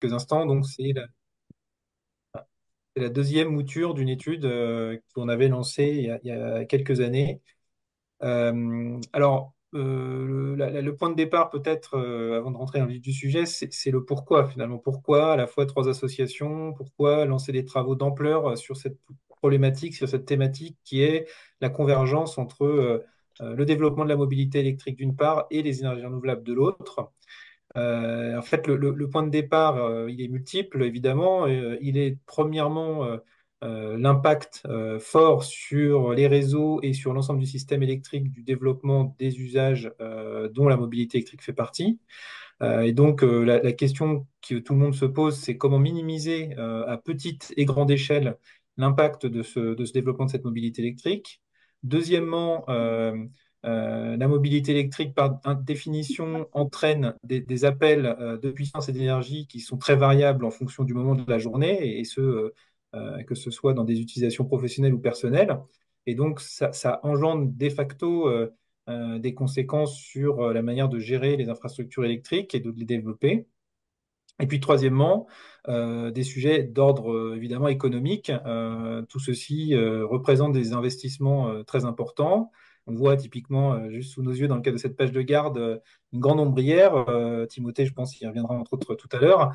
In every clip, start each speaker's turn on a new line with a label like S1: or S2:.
S1: quelques instants. Donc, c'est la deuxième mouture d'une étude qu'on avait lancée il y a quelques années. Le point de départ, peut-être, avant de rentrer dans le vif du sujet, c'est le pourquoi, finalement. Pourquoi à la fois trois associations? Pourquoi lancer des travaux d'ampleur sur cette problématique, sur cette thématique qui est la convergence entre le développement de la mobilité électrique d'une part et les énergies renouvelables de l'autre? En fait, le point de départ, il est multiple, évidemment. Il est premièrement l'impact fort sur les réseaux et sur l'ensemble du système électrique du développement des usages dont la mobilité électrique fait partie. La question que tout le monde se pose, c'est comment minimiser à petite et grande échelle l'impact de ce développement de cette mobilité électrique. Deuxièmement, la mobilité électrique, par définition, entraîne des appels de puissance et d'énergie qui sont très variables en fonction du moment de la journée, que ce soit dans des utilisations professionnelles ou personnelles. Et donc, ça engendre de facto des conséquences sur la manière de gérer les infrastructures électriques et de les développer. Et puis troisièmement, des sujets d'ordre évidemment économique. Tout ceci représente des investissements très importants. On voit typiquement, juste sous nos yeux, dans le cadre de cette page de garde, une grande ombrière. Timothée, je pense, y reviendra entre autres tout à l'heure.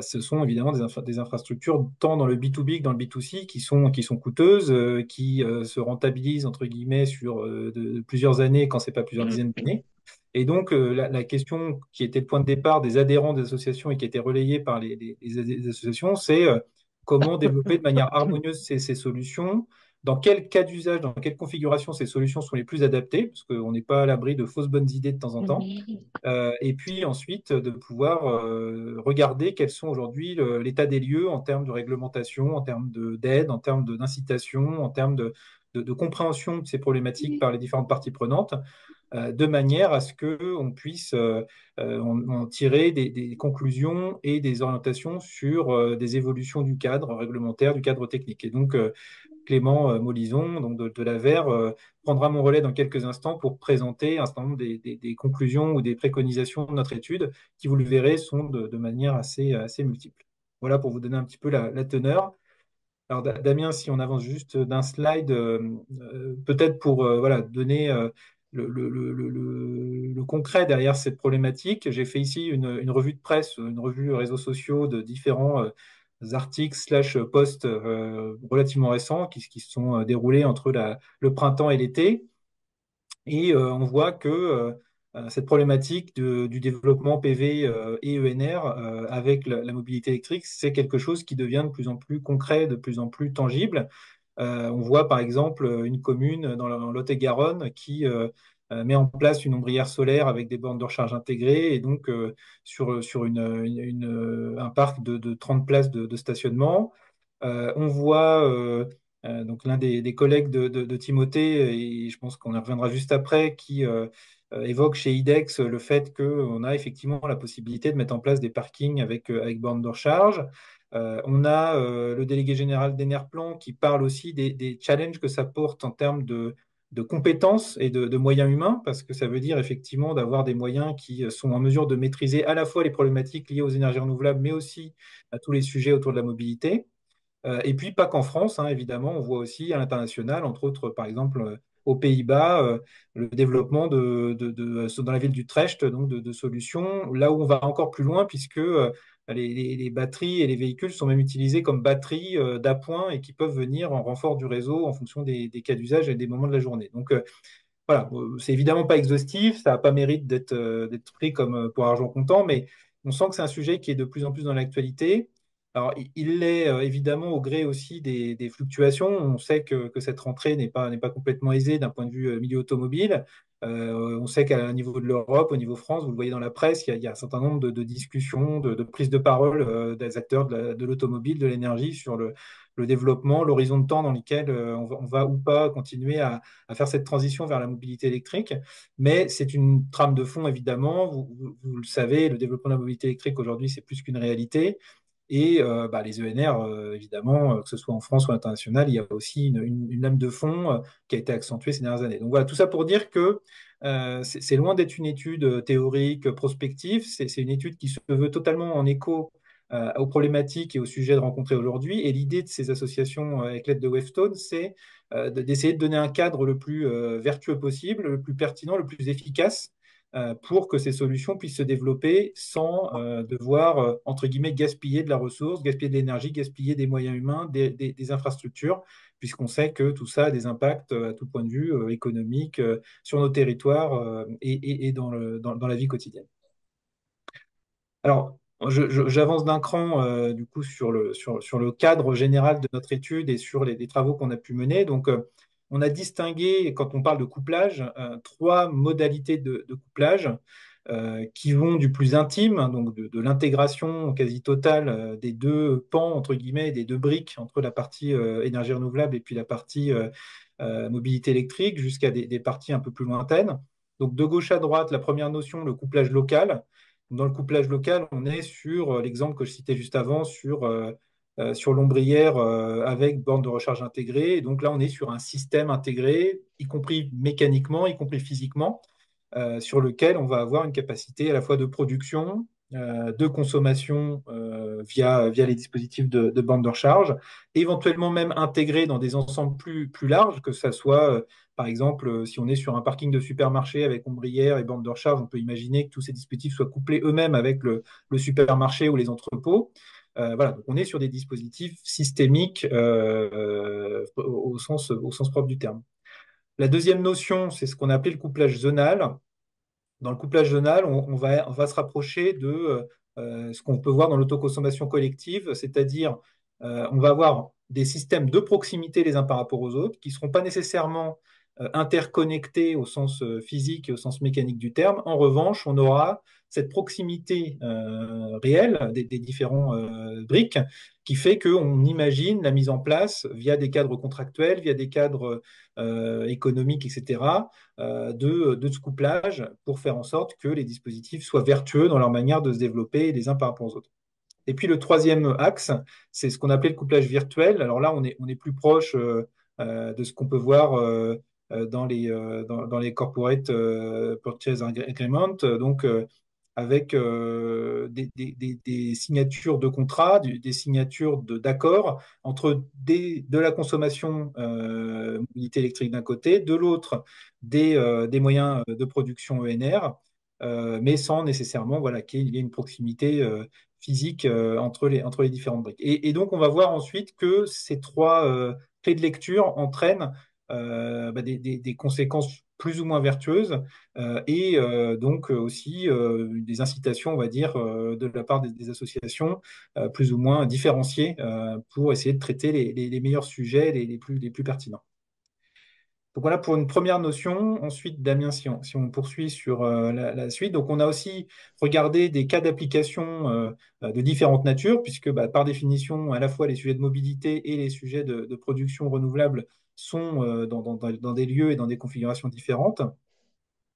S1: Ce sont évidemment des infrastructures tant dans le B2B que dans le B2C qui sont coûteuses, qui se rentabilisent entre guillemets sur plusieurs années, quand c'est pas plusieurs dizaines d'années. Et donc, la question qui était le point de départ des adhérents des associations et qui a été relayée par les associations, c'est comment développer de manière harmonieuse ces solutions, dans quel cas d'usage, dans quelle configuration ces solutions sont les plus adaptées, parce qu'on n'est pas à l'abri de fausses bonnes idées de temps en temps. Et puis ensuite, de pouvoir regarder quels sont aujourd'hui l'état des lieux en termes de réglementation, en termes d'aide, en termes d'incitation, en termes de compréhension de ces problématiques par les différentes parties prenantes de manière à ce qu'on puisse en tirer des conclusions et des orientations sur des évolutions du cadre réglementaire, du cadre technique. Et donc, Clément Molison, donc de l'AVER, prendra mon relais dans quelques instants pour présenter un certain nombre des conclusions ou des préconisations de notre étude, qui, vous le verrez, sont de manière assez multiple. Voilà pour vous donner un petit peu la teneur. Alors, Damien, si on avance juste d'un slide, peut-être pour voilà, donner le concret derrière cette problématique, j'ai fait ici une revue de presse, une revue réseaux sociaux de différents articles slash posts relativement récents qui se sont déroulés entre le printemps et l'été. Et on voit que cette problématique du développement PV et ENR avec la mobilité électrique, c'est quelque chose qui devient de plus en plus concret, de plus en plus tangible. On voit par exemple une commune dans le Lot-et-Garonne qui met en place une ombrière solaire avec des bornes de recharge intégrées et donc sur un parc de 30 places de stationnement. On voit donc l'un des collègues de Timothée, et je pense qu'on y reviendra juste après, qui évoque chez IDEX le fait qu'on a effectivement la possibilité de mettre en place des parkings avec borne de recharge. On a le délégué général d'Enerplan qui parle aussi des challenges que ça porte en termes de compétences et de moyens humains, parce que ça veut dire effectivement d'avoir des moyens qui sont en mesure de maîtriser à la fois les problématiques liées aux énergies renouvelables, mais aussi à tous les sujets autour de la mobilité. Et puis, pas qu'en France, hein, évidemment, on voit aussi à l'international, entre autres, par exemple, aux Pays-Bas, le développement dans la ville d'Utrecht, donc de solutions, là où on va encore plus loin, puisque les batteries et les véhicules sont même utilisés comme batteries d'appoint et qui peuvent venir en renfort du réseau en fonction des cas d'usage et des moments de la journée. Donc, voilà, c'est évidemment pas exhaustif, ça n'a pas mérite d'être pris comme pour argent comptant, mais on sent que c'est un sujet qui est de plus en plus dans l'actualité. Alors, il l'est évidemment au gré aussi des fluctuations. On sait que cette rentrée n'est pas complètement aisée d'un point de vue milieu automobile. On sait qu'à niveau de l'Europe, au niveau France, vous le voyez dans la presse, il y a un certain nombre de discussions, de prises de parole des acteurs de l'automobile, de l'énergie sur le développement, l'horizon de temps dans lequel on va ou pas continuer à faire cette transition vers la mobilité électrique. Mais c'est une trame de fond, évidemment. Vous le savez, le développement de la mobilité électrique aujourd'hui, c'est plus qu'une réalité. Et les ENR, évidemment, que ce soit en France ou à l'international, il y a aussi une lame de fond qui a été accentuée ces dernières années. Donc voilà, tout ça pour dire que c'est loin d'être une étude théorique, prospective. C'est une étude qui se veut totalement en écho aux problématiques et aux sujets rencontrés aujourd'hui. Et l'idée de ces associations avec l'aide de Wavestone, c'est d'essayer de donner un cadre le plus vertueux possible, le plus pertinent, le plus efficace pour que ces solutions puissent se développer sans devoir, entre guillemets, gaspiller de la ressource, gaspiller de l'énergie, gaspiller des moyens humains, des infrastructures, puisqu'on sait que tout ça a des impacts à tout point de vue économique sur nos territoires et dans la vie quotidienne. Alors, j'avance d'un cran du coup sur le cadre général de notre étude et sur les travaux qu'on a pu mener. Donc, on a distingué, quand on parle de couplage, trois modalités de couplage qui vont du plus intime, hein, donc de l'intégration quasi totale des deux pans, entre guillemets, des deux briques entre la partie énergie renouvelable et puis la partie mobilité électrique, jusqu'à des parties un peu plus lointaines. Donc, de gauche à droite, la première notion, le couplage local. Dans le couplage local, on est sur l'exemple que je citais juste avant, sur l'ombrière avec borne de recharge intégrée. Et donc là, on est sur un système intégré, y compris mécaniquement, y compris physiquement, sur lequel on va avoir une capacité à la fois de production, de consommation via les dispositifs de borne de recharge, éventuellement même intégré dans des ensembles plus larges, que ça soit par exemple, si on est sur un parking de supermarché avec ombrière et borne de recharge, on peut imaginer que tous ces dispositifs soient couplés eux-mêmes avec le supermarché ou les entrepôts. Voilà, donc on est sur des dispositifs systémiques au sens propre du terme. La deuxième notion, c'est ce qu'on a appelé le couplage zonal. Dans le couplage zonal, on va se rapprocher de ce qu'on peut voir dans l'autoconsommation collective, c'est-à-dire on va avoir des systèmes de proximité les uns par rapport aux autres qui ne seront pas nécessairement interconnectés au sens physique et au sens mécanique du terme. En revanche, on aura cette proximité réelle des différents briques qui fait qu'on imagine la mise en place via des cadres contractuels, via des cadres économiques, etc., de ce couplage pour faire en sorte que les dispositifs soient vertueux dans leur manière de se développer les uns par rapport aux autres. Et puis le troisième axe, c'est ce qu'on appelait le couplage virtuel. Alors là, on est plus proche de ce qu'on peut voir dans les corporate purchase agreement, donc avec des signatures de contrats, des signatures d'accords entre de la consommation mobilité électrique d'un côté, de l'autre des moyens de production ENR, mais sans nécessairement voilà, qu'il y ait une proximité physique entre les différentes briques. Et donc, on va voir ensuite que ces trois clés de lecture entraînent des conséquences plus ou moins vertueuses et donc aussi des incitations, on va dire, de la part des associations plus ou moins différenciées pour essayer de traiter les meilleurs sujets, les plus pertinents. Donc voilà pour une première notion. Ensuite, Damien, si on poursuit sur la suite, donc on a aussi regardé des cas d'application de différentes natures, puisque par définition, à la fois les sujets de mobilité et les sujets de production renouvelable sont dans des lieux et dans des configurations différentes.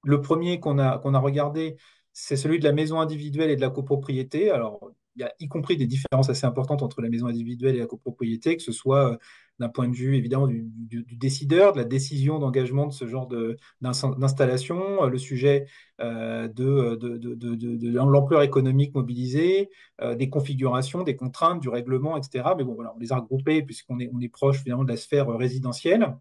S1: Le premier qu'on a regardé, c'est celui de la maison individuelle et de la copropriété. Alors, il y a y compris des différences assez importantes entre la maison individuelle et la copropriété, que ce soit d'un point de vue évidemment du décideur, de la décision d'engagement de ce genre d'installation, le sujet de l'ampleur économique mobilisée, des configurations, des contraintes, du règlement, etc. Mais bon, voilà, on les a regroupés puisqu'on est proche finalement de la sphère résidentielle.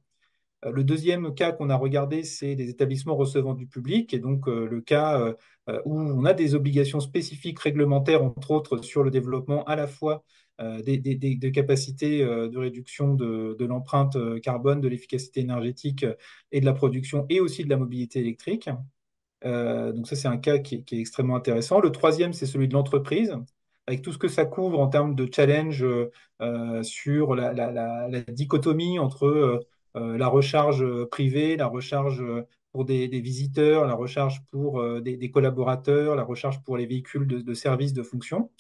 S1: Le deuxième cas qu'on a regardé, c'est des établissements recevant du public, et donc le cas où on a des obligations spécifiques réglementaires, entre autres sur le développement à la fois des capacités de réduction de l'empreinte carbone, de l'efficacité énergétique et de la production, et aussi de la mobilité électrique. Donc ça, c'est un cas qui est extrêmement intéressant. Le troisième, c'est celui de l'entreprise, avec tout ce que ça couvre en termes de challenge sur la dichotomie entre la recharge privée, la recharge pour des visiteurs, la recharge pour des collaborateurs, la recharge pour les véhicules de services de fonction.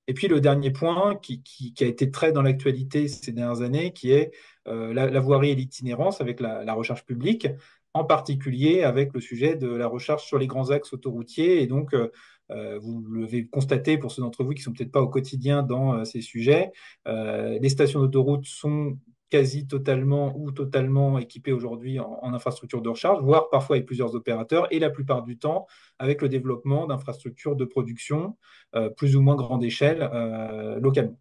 S1: Et puis le dernier point qui a été très dans l'actualité ces dernières années, qui est la voirie et l'itinérance avec la recherche publique, en particulier avec le sujet de la recherche sur les grands axes autoroutiers. Et donc, vous l'avez constaté pour ceux d'entre vous qui ne sont peut-être pas au quotidien dans ces sujets, les stations d'autoroute sont quasi totalement ou totalement équipés aujourd'hui en infrastructure de recharge, voire parfois avec plusieurs opérateurs, et la plupart du temps avec le développement d'infrastructures de production plus ou moins grande échelle localement.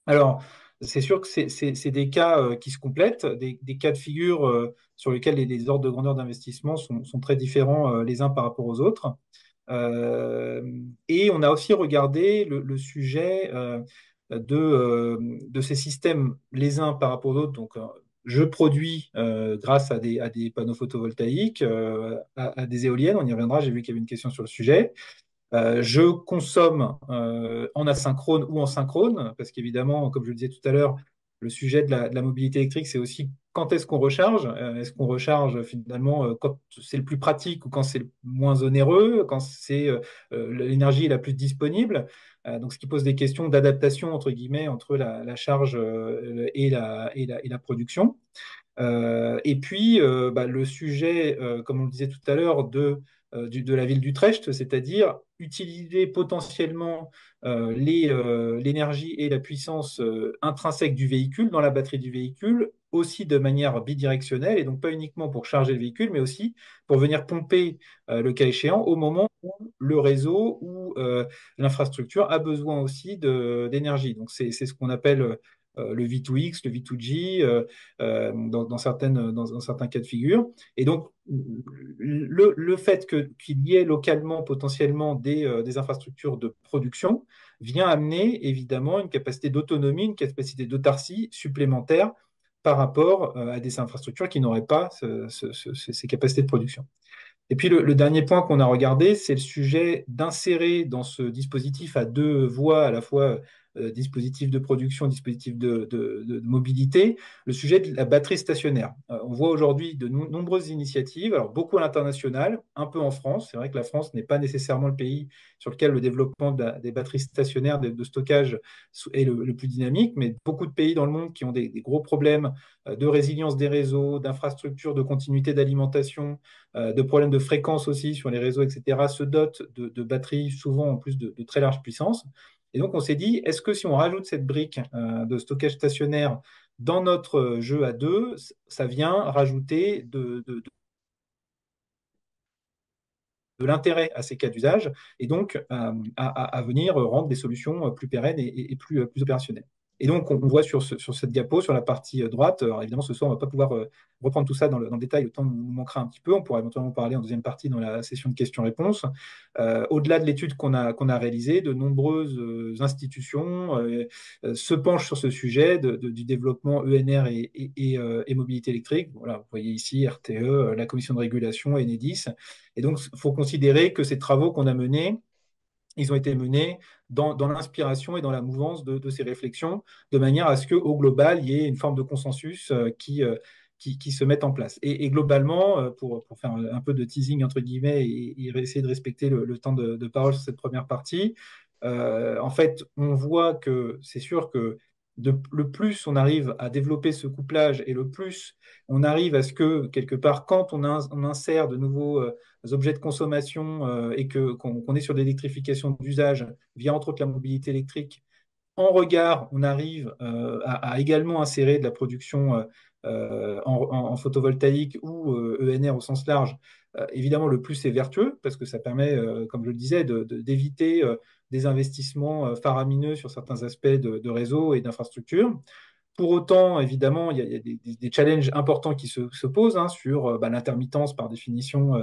S1: Alors, c'est sûr que c'est des cas qui se complètent, des cas de figure sur lesquels les ordres de grandeur d'investissement sont très différents les uns par rapport aux autres. Euh, et on a aussi regardé le sujet de ces systèmes les uns par rapport aux autres. Donc, je produis grâce à des panneaux photovoltaïques, à des éoliennes, on y reviendra, j'ai vu qu'il y avait une question sur le sujet. Je consomme en asynchrone ou en synchrone, parce qu'évidemment, comme je le disais tout à l'heure, le sujet de la mobilité électrique, c'est aussi quand est-ce qu'on recharge. Est-ce qu'on recharge finalement quand c'est le plus pratique ou quand c'est le moins onéreux, quand c'est l'énergie est la plus disponible. Donc, ce qui pose des questions d'adaptation, entre guillemets, entre la charge et la production. Et puis, bah, le sujet, comme on le disait tout à l'heure, de la ville d'Utrecht, c'est-à-dire utiliser potentiellement l'énergie et la puissance intrinsèque du véhicule dans la batterie du véhicule, aussi de manière bidirectionnelle, et donc pas uniquement pour charger le véhicule, mais aussi pour venir pomper le cas échéant au moment où le réseau ou l'infrastructure a besoin aussi d'énergie. Donc c'est ce qu'on appelle le V2X, le V2G, dans certains cas de figure. Et donc, le fait qu'il y ait localement potentiellement des infrastructures de production vient amener évidemment une capacité d'autonomie, une capacité d'autarcie supplémentaire par rapport à des infrastructures qui n'auraient pas ces capacités de production. Et puis le dernier point qu'on a regardé, c'est le sujet d'insérer dans ce dispositif à deux voies, à la fois dispositif de production, dispositif de mobilité, le sujet de la batterie stationnaire. On voit aujourd'hui de nombreuses initiatives, alors beaucoup à l'international, un peu en France. C'est vrai que la France n'est pas nécessairement le pays sur lequel le développement des batteries stationnaires de stockage est le plus dynamique, mais beaucoup de pays dans le monde qui ont des gros problèmes de résilience des réseaux, d'infrastructures, de continuité d'alimentation, de problèmes de fréquence aussi sur les réseaux, etc., se dotent de batteries souvent en plus de très large puissance. Et donc on s'est dit, est-ce que si on rajoute cette brique de stockage stationnaire dans notre jeu à deux, ça vient rajouter de l'intérêt à ces cas d'usage et donc à venir rendre des solutions plus pérennes et plus opérationnelles. Et donc, on voit sur cette diapo, sur la partie droite, alors évidemment, ce soir, on ne va pas pouvoir reprendre tout ça dans le détail, le temps nous manquera un petit peu. On pourra éventuellement parler en deuxième partie dans la session de questions-réponses. Au-delà de l'étude qu'on a réalisée, de nombreuses institutions se penchent sur ce sujet du développement ENR et mobilité électrique. Voilà, vous voyez ici RTE, la Commission de régulation, Enedis. Et donc, il faut considérer que ces travaux qu'on a menés, ils ont été menés dans l'inspiration et dans la mouvance de ces réflexions, de manière à ce qu'au global, il y ait une forme de consensus qui se mette en place. Et globalement, pour faire un peu de teasing, entre guillemets, et essayer de respecter le temps de parole sur cette première partie, en fait, on voit que c'est sûr que le plus on arrive à développer ce couplage et le plus on arrive à ce que, quelque part, quand on insère de nouveaux objets de consommation et qu'on est sur l'électrification d'usage via entre autres la mobilité électrique, en regard, on arrive à également insérer de la production en photovoltaïque ou ENR au sens large. Évidemment, le plus c'est vertueux parce que ça permet, comme je le disais, d'éviter des investissements faramineux sur certains aspects de réseau et d'infrastructure. Pour autant, évidemment, il y a des challenges importants qui se posent hein, sur bah, l'intermittence par définition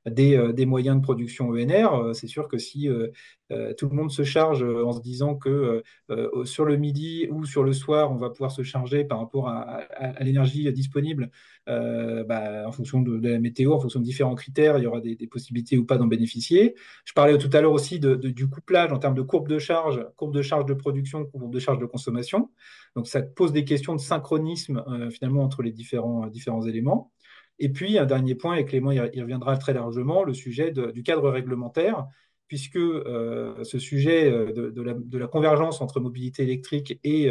S1: des moyens de production ENR. C'est sûr que si tout le monde se charge en se disant que sur le midi ou sur le soir, on va pouvoir se charger par rapport à l'énergie disponible bah, en fonction de la météo, en fonction de différents critères, il y aura des possibilités ou pas d'en bénéficier. Je parlais tout à l'heure aussi du couplage en termes de courbe de charge de production, courbe de charge de consommation. Donc ça pose des questions de synchronisme finalement entre les différents éléments. Et puis un dernier point, et Clément y reviendra très largement, le sujet du cadre réglementaire, puisque ce sujet de la convergence entre mobilité électrique et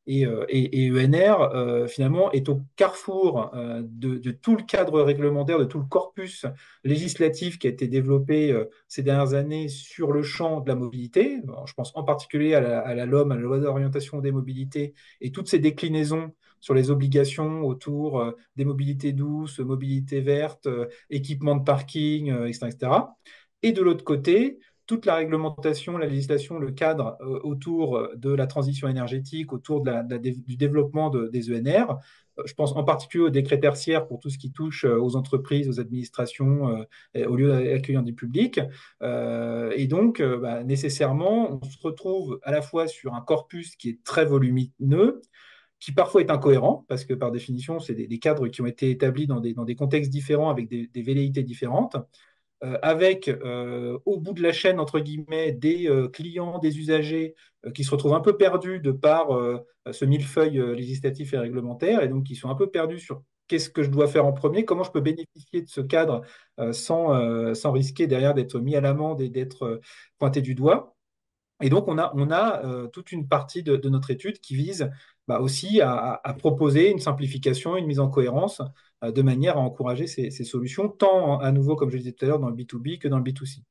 S1: ENR, finalement, est au carrefour de tout le cadre réglementaire, de tout le corpus législatif qui a été développé ces dernières années sur le champ de la mobilité. Alors, je pense en particulier à la LOM, à la loi d'orientation des mobilités, et toutes ces déclinaisons sur les obligations autour des mobilités douces, mobilités vertes, équipements de parking, etc., etc. Et de l'autre côté, toute la réglementation, la législation, le cadre autour de la transition énergétique, autour du développement des ENR. Je pense en particulier aux décrets tertiaires pour tout ce qui touche aux entreprises, aux administrations, aux lieux accueillants du public. Et donc, bah, nécessairement, on se retrouve à la fois sur un corpus qui est très volumineux, qui parfois est incohérent, parce que par définition, c'est des cadres qui ont été établis dans des contextes différents, avec des velléités différentes, avec au bout de la chaîne, entre guillemets, des clients, des usagers qui se retrouvent un peu perdus de par ce millefeuille législatif et réglementaire, et donc qui sont un peu perdus sur qu'est-ce que je dois faire en premier, comment je peux bénéficier de ce cadre sans risquer derrière d'être mis à l'amende et d'être pointé du doigt. Et donc, on a toute une partie de notre étude qui vise bah, aussi à proposer une simplification, une mise en cohérence, de manière à encourager ces solutions, tant à nouveau, comme je le disais tout à l'heure, dans le B2B que dans le B2C.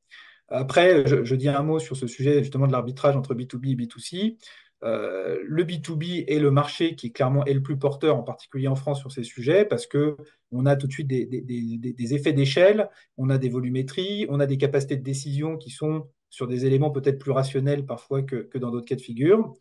S1: Après, je dis un mot sur ce sujet justement de l'arbitrage entre B2B et B2C. Le B2B est le marché qui clairement est le plus porteur, en particulier en France, sur ces sujets, parce que on a tout de suite des effets d'échelle, on a des volumétries, on a des capacités de décision qui sont sur des éléments peut-être plus rationnels parfois que dans d'autres cas de figure.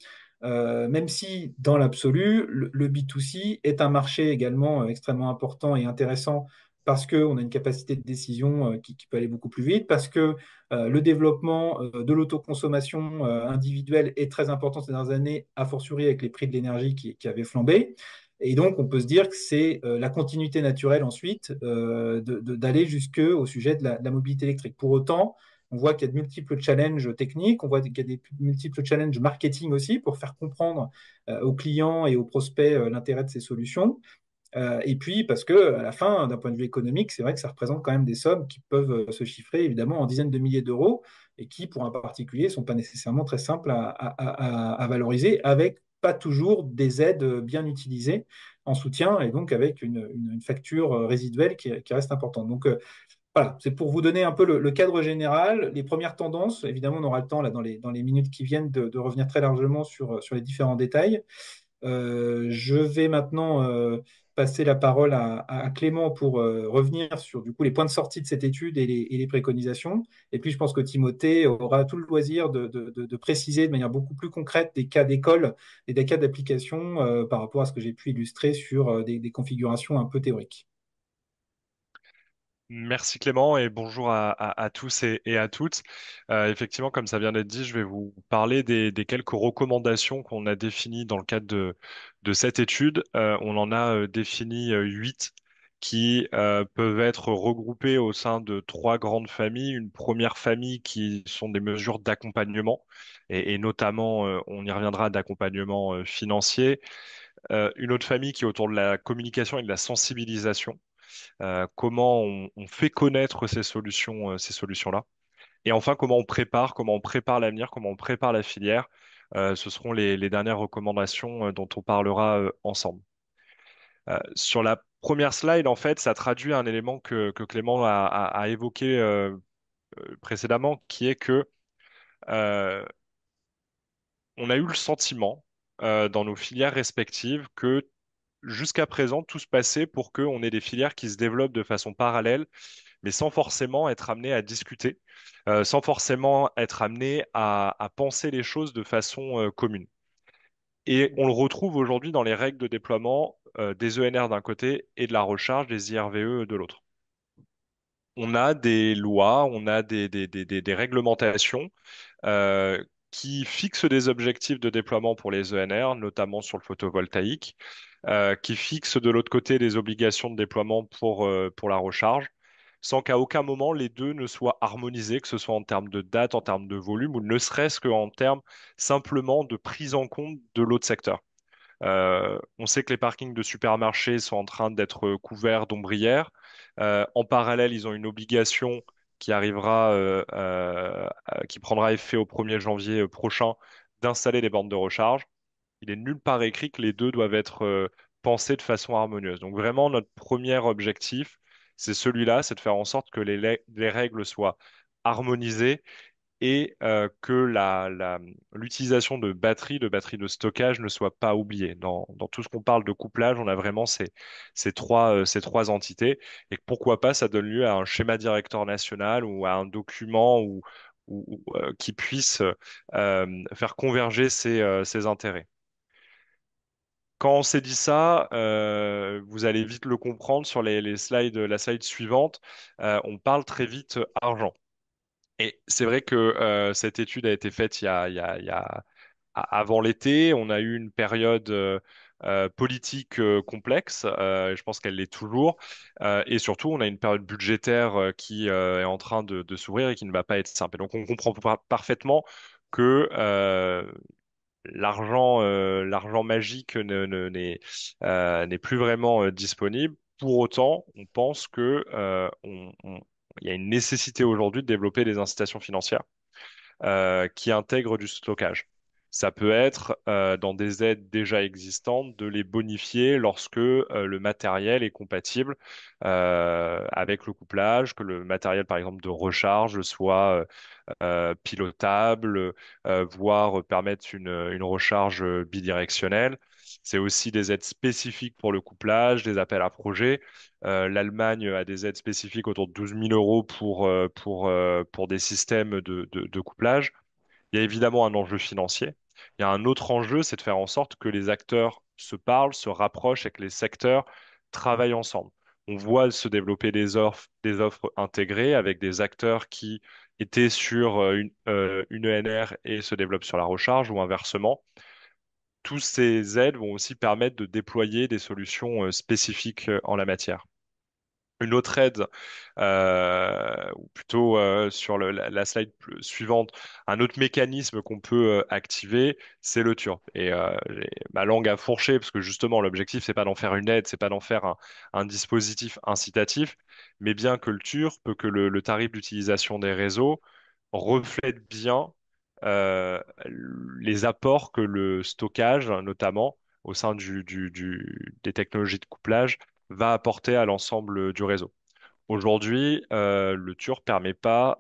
S1: Même si, dans l'absolu, le B2C est un marché également extrêmement important et intéressant parce qu'on a une capacité de décision qui peut aller beaucoup plus vite, parce que le développement de l'autoconsommation individuelle est très important ces dernières années, a fortiori avec les prix de l'énergie qui avaient flambé. Et donc, on peut se dire que c'est la continuité naturelle ensuite d'aller jusqu'au sujet de la mobilité électrique. Pour autant, on voit qu'il y a de multiples challenges techniques, on voit qu'il y a des multiples challenges marketing aussi pour faire comprendre aux clients et aux prospects l'intérêt de ces solutions. Et puis, parce que à la fin, d'un point de vue économique, c'est vrai que ça représente quand même des sommes qui peuvent se chiffrer évidemment en dizaines de milliers d'euros et qui, pour un particulier, ne sont pas nécessairement très simples à valoriser, avec pas toujours des aides bien utilisées en soutien et donc avec une facture résiduelle qui reste importante. Donc, voilà, c'est pour vous donner un peu le cadre général, les premières tendances. Évidemment, on aura le temps là, dans les minutes qui viennent de revenir très largement sur les différents détails. Je vais maintenant passer la parole à Clément pour revenir sur du coup, les points de sortie de cette étude et les préconisations. Et puis, je pense que Timothée aura tout le loisir de préciser de manière beaucoup plus concrète des cas d'école et des cas d'application par rapport à ce que j'ai pu illustrer sur des configurations un peu théoriques.
S2: Merci Clément et bonjour à tous et à toutes. Effectivement, comme ça vient d'être dit, je vais vous parler des quelques recommandations qu'on a définies dans le cadre de cette étude. On en a défini huit qui peuvent être regroupées au sein de trois grandes familles. Une première famille qui sont des mesures d'accompagnement et notamment, on y reviendra, d'accompagnement financier. Une autre famille qui est autour de la communication et de la sensibilisation, comment on fait connaître ces solutions-là. Et enfin, comment on prépare l'avenir, comment on prépare la filière. Ce seront les dernières recommandations dont on parlera ensemble. Sur la première slide, en fait, ça traduit un élément que Clément a évoqué précédemment, qui est que euh, on a eu le sentiment dans nos filières respectives que jusqu'à présent, tout se passait pour qu'on ait des filières qui se développent de façon parallèle mais sans forcément être amené à discuter, sans forcément être amené à penser les choses de façon commune. Et on le retrouve aujourd'hui dans les règles de déploiement des ENR d'un côté et de la recharge des IRVE de l'autre. On a des lois, on a des réglementations qui fixent des objectifs de déploiement pour les ENR, notamment sur le photovoltaïque, qui fixent de l'autre côté des obligations de déploiement pour la recharge, sans qu'à aucun moment les deux ne soient harmonisés, que ce soit en termes de date, en termes de volume, ou ne serait-ce qu'en termes simplement de prise en compte de l'autre secteur. On sait que les parkings de supermarchés sont en train d'être couverts d'ombrières. En parallèle, ils ont une obligation qui arrivera, qui prendra effet au 1er janvier prochain, d'installer des bornes de recharge. Il est nulle part écrit que les deux doivent être pensés de façon harmonieuse. Donc vraiment, notre premier objectif, c'est celui-là, c'est de faire en sorte que les règles soient harmonisées et que l'utilisation de batteries de stockage ne soit pas oubliée. Dans tout ce qu'on parle de couplage, on a vraiment ces trois entités et pourquoi pas ça donne lieu à un schéma directeur national ou à un document qui puisse faire converger ces intérêts. Quand on s'est dit ça, vous allez vite le comprendre sur les slides, la slide suivante, on parle très vite argent. Et c'est vrai que cette étude a été faite avant l'été. On a eu une période politique complexe. Je pense qu'elle l'est toujours. Et surtout, on a une période budgétaire qui est en train de s'ouvrir et qui ne va pas être simple. Et donc, on comprend parfaitement que l'argent magique n'est plus vraiment disponible. Pour autant, on pense que il y a une nécessité aujourd'hui de développer des incitations financières qui intègrent du stockage. Ça peut être dans des aides déjà existantes de les bonifier lorsque le matériel est compatible avec le couplage, que le matériel par exemple de recharge soit pilotable, voire permettre une recharge bidirectionnelle. C'est aussi des aides spécifiques pour le couplage, des appels à projets. L'Allemagne a des aides spécifiques autour de 12 000 euros pour des systèmes de couplage. Il y a évidemment un enjeu financier. Il y a un autre enjeu, c'est de faire en sorte que les acteurs se parlent, se rapprochent et que les secteurs travaillent ensemble. On voit se développer des offres intégrées avec des acteurs qui étaient sur une ENR et se développent sur la recharge ou inversement. Tous ces aides vont aussi permettre de déployer des solutions spécifiques en la matière. Une autre aide, ou plutôt sur la slide suivante, un autre mécanisme qu'on peut activer, c'est le TURP. Et j'ai ma langue à fourcher parce que justement l'objectif c'est pas d'en faire une aide, c'est pas d'en faire un dispositif incitatif, mais bien que le TURP, que le tarif d'utilisation des réseaux reflète bien euh, les apports que le stockage, notamment au sein des technologies de couplage, va apporter à l'ensemble du réseau. Aujourd'hui, le TUR permet pas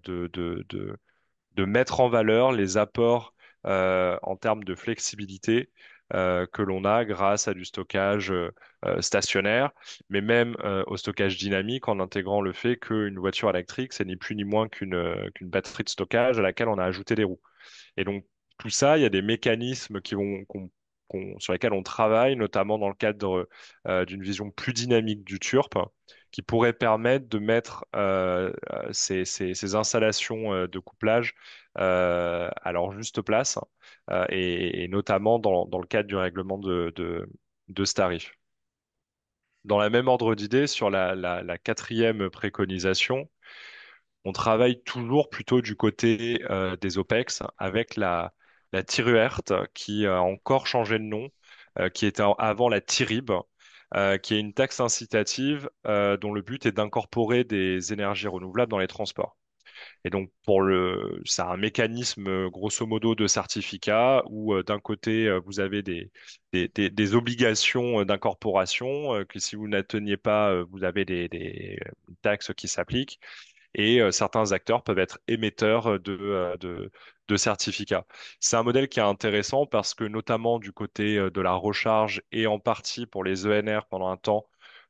S2: de mettre en valeur les apports en termes de flexibilité que l'on a grâce à du stockage stationnaire, mais même au stockage dynamique en intégrant le fait qu'une voiture électrique, c'est ni plus ni moins qu'une batterie de stockage à laquelle on a ajouté des roues. Et donc, tout ça, il y a des mécanismes sur lesquels on travaille, notamment dans le cadre d'une vision plus dynamique du TURP, qui pourrait permettre de mettre ces installations de couplage à leur juste place, et notamment dans le cadre du règlement de ce tarif. Dans la même ordre d'idée, sur la quatrième préconisation, on travaille toujours plutôt du côté des OPEX avec la Tiruert qui a encore changé de nom, qui était avant la TIRIB, qui est une taxe incitative dont le but est d'incorporer des énergies renouvelables dans les transports. Et donc c'est un mécanisme grosso modo de certificat où d'un côté vous avez des obligations d'incorporation que si vous n'atteignez pas, vous avez des taxes qui s'appliquent et certains acteurs peuvent être émetteurs de certificats. C'est un modèle qui est intéressant parce que notamment du côté de la recharge et en partie pour les ENR pendant un temps,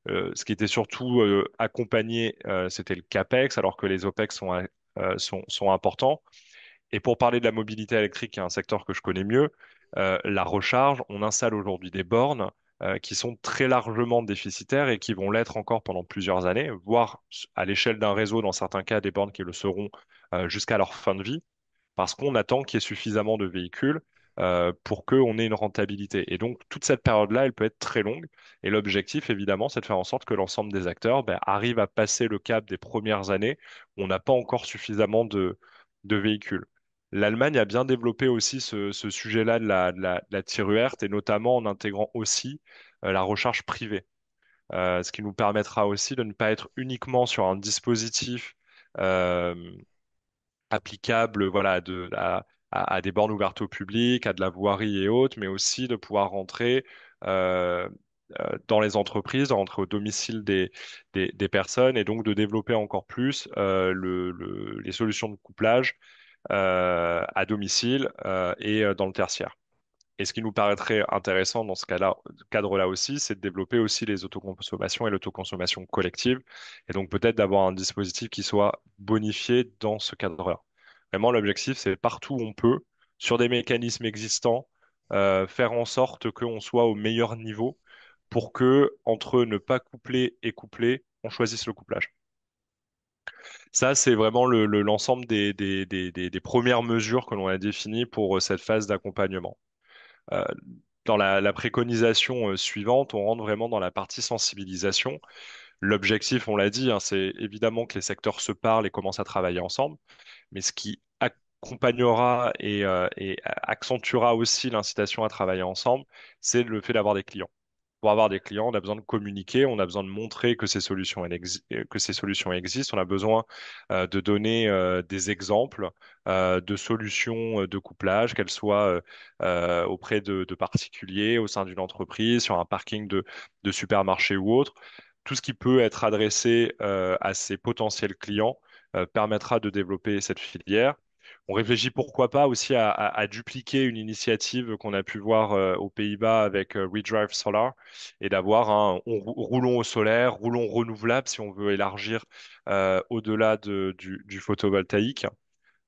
S2: ce qui était surtout accompagné, c'était le CAPEX, alors que les OPEX sont importants. Et pour parler de la mobilité électrique, qui est un secteur que je connais mieux, la recharge, on installe aujourd'hui des bornes qui sont très largement déficitaires et qui vont l'être encore pendant plusieurs années, voire à l'échelle d'un réseau, dans certains cas, des bornes qui le seront jusqu'à leur fin de vie, parce qu'on attend qu'il y ait suffisamment de véhicules pour qu'on ait une rentabilité. Et donc, toute cette période-là, elle peut être très longue. Et l'objectif, évidemment, c'est de faire en sorte que l'ensemble des acteurs arrivent à passer le cap des premières années où on n'a pas encore suffisamment de véhicules. L'Allemagne a bien développé aussi ce sujet-là de la Tiruert et notamment en intégrant aussi la recharge privée, ce qui nous permettra aussi de ne pas être uniquement sur un dispositif euh, applicable, voilà, à des bornes ouvertes au public, à de la voirie et autres, mais aussi de pouvoir rentrer euh, dans les entreprises, rentrer au domicile des personnes et donc de développer encore plus les solutions de couplage à domicile et dans le tertiaire. Et ce qui nous paraîtrait intéressant dans ce cas-là, cadre-là aussi, c'est de développer aussi les autoconsommations et l'autoconsommation collective, et donc peut-être d'avoir un dispositif qui soit bonifié dans ce cadre-là. Vraiment, l'objectif, c'est partout où on peut, sur des mécanismes existants, faire en sorte qu'on soit au meilleur niveau pour que, entre ne pas coupler et coupler, on choisisse le couplage. Ça, c'est vraiment l'ensemble des premières mesures que l'on a définies pour cette phase d'accompagnement. Euh, Dans la préconisation suivante, on rentre vraiment dans la partie sensibilisation. L'objectif, on l'a dit, hein, c'est évidemment que les secteurs se parlent et commencent à travailler ensemble, mais ce qui accompagnera et accentuera aussi l'incitation à travailler ensemble, c'est le fait d'avoir des clients. Pour avoir des clients, on a besoin de communiquer, on a besoin de montrer que que ces solutions existent, on a besoin de donner des exemples de solutions de couplage, qu'elles soient auprès de particuliers, au sein d'une entreprise, sur un parking de supermarché ou autre. Tout ce qui peut être adressé à ces potentiels clients permettra de développer cette filière. On réfléchit pourquoi pas aussi à dupliquer une initiative qu'on a pu voir aux Pays-Bas avec WeDrive Solar et d'avoir un roulon au solaire, roulon renouvelable si on veut élargir au-delà du photovoltaïque.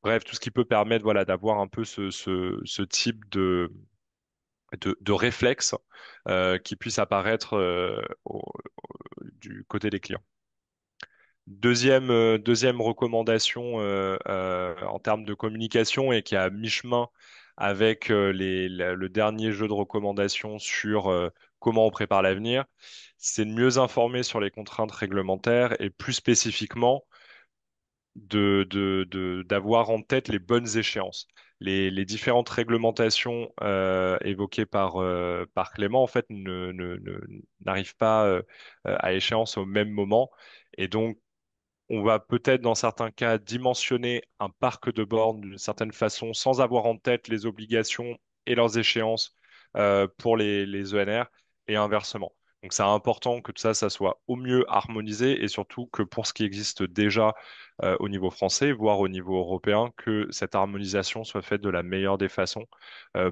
S2: Bref, tout ce qui peut permettre voilà, d'avoir un peu ce type de réflexe qui puisse apparaître du côté des clients. Deuxième recommandation en termes de communication et qui est à mi-chemin avec le dernier jeu de recommandations sur comment on prépare l'avenir, c'est de mieux informer sur les contraintes réglementaires et plus spécifiquement d'avoir en tête les bonnes échéances. Les différentes réglementations évoquées par Clément, en fait, n'arrivent pas à échéance au même moment. Et donc, on va peut-être dans certains cas dimensionner un parc de bornes d'une certaine façon sans avoir en tête les obligations et leurs échéances pour les ENR et inversement. Donc c'est important que tout ça, ça soit au mieux harmonisé et surtout que pour ce qui existe déjà au niveau français, voire au niveau européen, que cette harmonisation soit faite de la meilleure des façons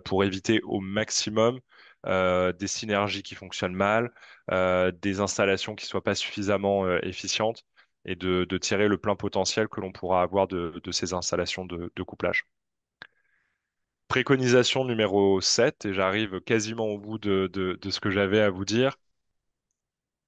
S2: pour éviter au maximum des synergies qui fonctionnent mal, des installations qui soient pas suffisamment efficientes et de tirer le plein potentiel que l'on pourra avoir de ces installations de couplage. Préconisation numéro 7, et j'arrive quasiment au bout de ce que j'avais à vous dire.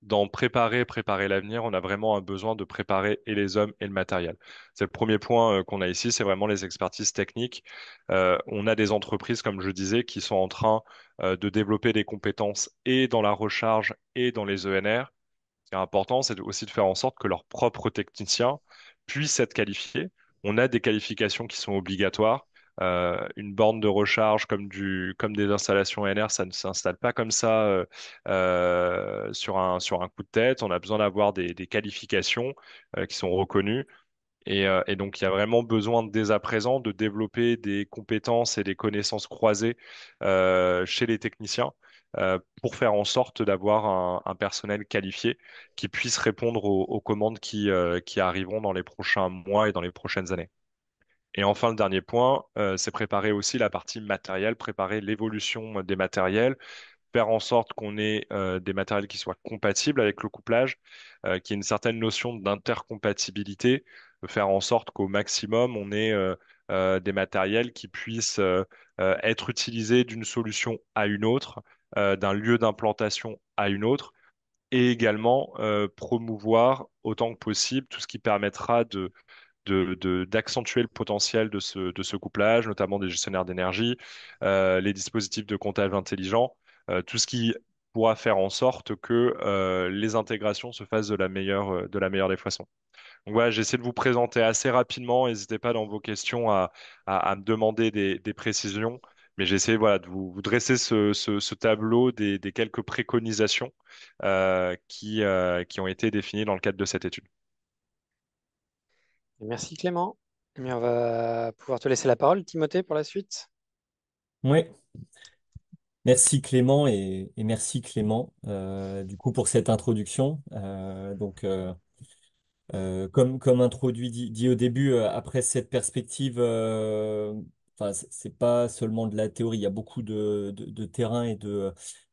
S2: Dans préparer l'avenir, on a vraiment un besoin de préparer et les hommes et le matériel. C'est le premier point qu'on a ici, c'est vraiment les expertises techniques. On a des entreprises, comme je disais, qui sont en train de développer des compétences et dans la recharge et dans les ENR. Ce qui est important, c'est aussi de faire en sorte que leurs propres techniciens puissent être qualifiés. On a des qualifications qui sont obligatoires. Une borne de recharge comme des installations NR, ça ne s'installe pas comme ça sur un coup de tête. On a besoin d'avoir des qualifications qui sont reconnues. Et donc, il y a vraiment besoin dès à présent de développer des compétences et des connaissances croisées chez les techniciens pour faire en sorte d'avoir un personnel qualifié qui puisse répondre aux commandes qui arriveront dans les prochains mois et dans les prochaines années. Et enfin, le dernier point, c'est préparer aussi la partie matérielle, préparer l'évolution des matériels, faire en sorte qu'on ait des matériels qui soient compatibles avec le couplage, qu'il y ait une certaine notion d'intercompatibilité, faire en sorte qu'au maximum, on ait des matériels qui puissent être utilisés d'une solution à une autre, d'un lieu d'implantation à une autre, et également promouvoir autant que possible tout ce qui permettra d'accentuer le potentiel de ce couplage, notamment des gestionnaires d'énergie, les dispositifs de comptage intelligent, tout ce qui pourra faire en sorte que les intégrations se fassent de la meilleure des façons. Donc voilà, j'essaie de vous présenter assez rapidement. N'hésitez pas dans vos questions à me demander des précisions, mais j'essaie voilà, de vous dresser ce tableau des quelques préconisations qui ont été définies dans le cadre de cette étude.
S3: Merci Clément. On va pouvoir te laisser la parole, Timothée, pour la suite.
S4: Oui, merci Clément et merci Clément du coup pour cette introduction. Comme introduit dit au début, après cette perspective, enfin, c'est pas seulement de la théorie, il y a beaucoup de terrain et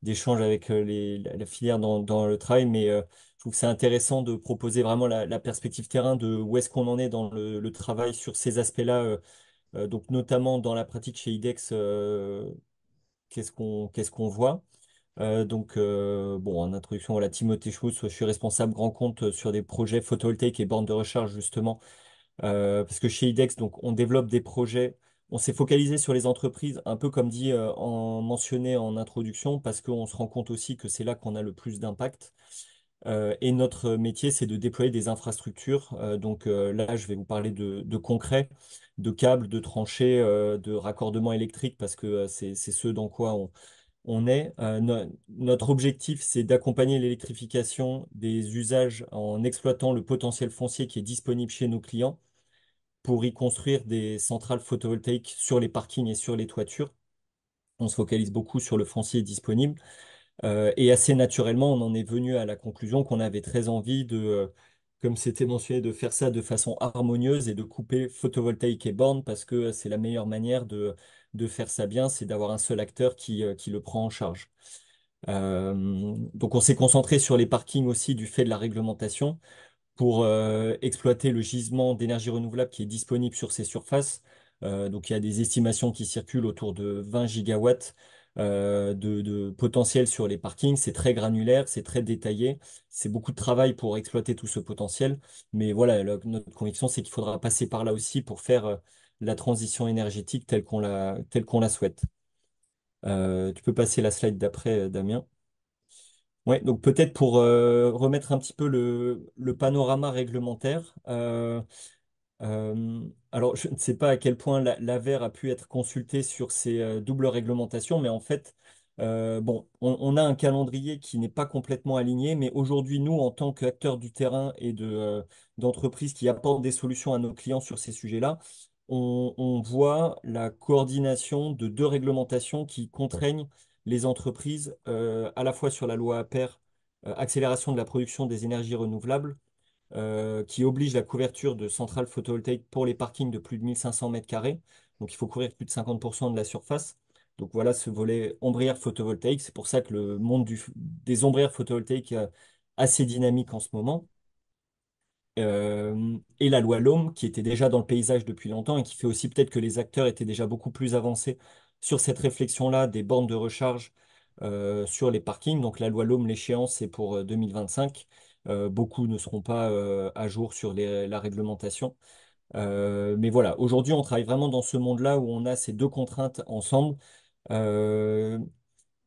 S4: d'échanges avec la filière dans le travail, mais je trouve que c'est intéressant de proposer vraiment la perspective terrain de où est-ce qu'on en est dans le travail sur ces aspects-là, donc notamment dans la pratique chez IDEX, qu'est-ce qu'on voit. Bon, en introduction, voilà, Timothée Schmutz, je suis responsable grand compte sur des projets photovoltaïques et bornes de recharge, justement, parce que chez IDEX, donc, on développe des projets, on s'est focalisé sur les entreprises, un peu comme dit, en mentionné en introduction, parce qu'on se rend compte aussi que c'est là qu'on a le plus d'impact. Et notre métier, c'est de déployer des infrastructures. Là, je vais vous parler de concret, de câbles, de tranchées, de raccordements électriques, parce que c'est ce dans quoi on est. Notre objectif, c'est d'accompagner l'électrification des usages en exploitant le potentiel foncier qui est disponible chez nos clients pour y construire des centrales photovoltaïques sur les parkings et sur les toitures. On se focalise beaucoup sur le foncier disponible. Et assez naturellement, on en est venu à la conclusion qu'on avait très envie comme c'était mentionné, de faire ça de façon harmonieuse et de couper photovoltaïque et borne parce que c'est la meilleure manière de faire ça bien, c'est d'avoir un seul acteur qui le prend en charge. Donc on s'est concentré sur les parkings aussi du fait de la réglementation pour exploiter le gisement d'énergie renouvelable qui est disponible sur ces surfaces. Donc il y a des estimations qui circulent autour de 20 gigawatts de potentiel sur les parkings. C'est très granulaire, c'est très détaillé. C'est beaucoup de travail pour exploiter tout ce potentiel. Mais voilà, notre conviction, c'est qu'il faudra passer par là aussi pour faire la transition énergétique telle qu'on la souhaite. Tu peux passer la slide d'après, Damien. Ouais, donc peut-être pour remettre un petit peu le panorama réglementaire. Alors, je ne sais pas à quel point l'AVER a pu être consulté sur ces doubles réglementations, mais en fait, bon, on a un calendrier qui n'est pas complètement aligné, mais aujourd'hui, nous, en tant qu'acteurs du terrain et d'entreprises qui apportent des solutions à nos clients sur ces sujets-là, on voit la coordination de deux réglementations qui contraignent les entreprises à la fois sur la loi APER, accélération de la production des énergies renouvelables, qui oblige la couverture de centrales photovoltaïques pour les parkings de plus de 1500 mètres carrés. Donc il faut couvrir plus de 50% de la surface. Donc voilà ce volet ombrière photovoltaïque. C'est pour ça que le monde des ombrières photovoltaïques est assez dynamique en ce moment. Et la loi LOM, qui était déjà dans le paysage depuis longtemps et qui fait aussi peut-être que les acteurs étaient déjà beaucoup plus avancés sur cette réflexion-là des bornes de recharge sur les parkings. Donc la loi LOM, l'échéance, c'est pour 2025. Beaucoup ne seront pas à jour sur la réglementation. Mais voilà, aujourd'hui, on travaille vraiment dans ce monde-là où on a ces deux contraintes ensemble. Euh,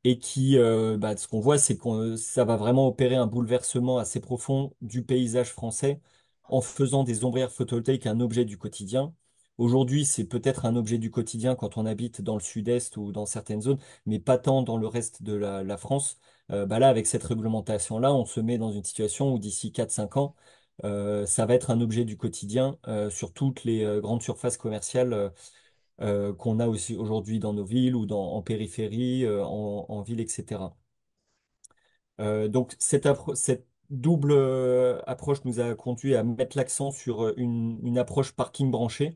S4: et ce qu'on voit, c'est que ça va vraiment opérer un bouleversement assez profond du paysage français en faisant des ombrières photovoltaïques un objet du quotidien. Aujourd'hui, c'est peut-être un objet du quotidien quand on habite dans le sud-est ou dans certaines zones, mais pas tant dans le reste de la France. Là, avec cette réglementation-là, on se met dans une situation où d'ici 4 5 ans, ça va être un objet du quotidien sur toutes les grandes surfaces commerciales qu'on a aussi aujourd'hui dans nos villes ou en périphérie, en ville, etc. Donc cette double approche nous a conduit à mettre l'accent sur une approche parking branché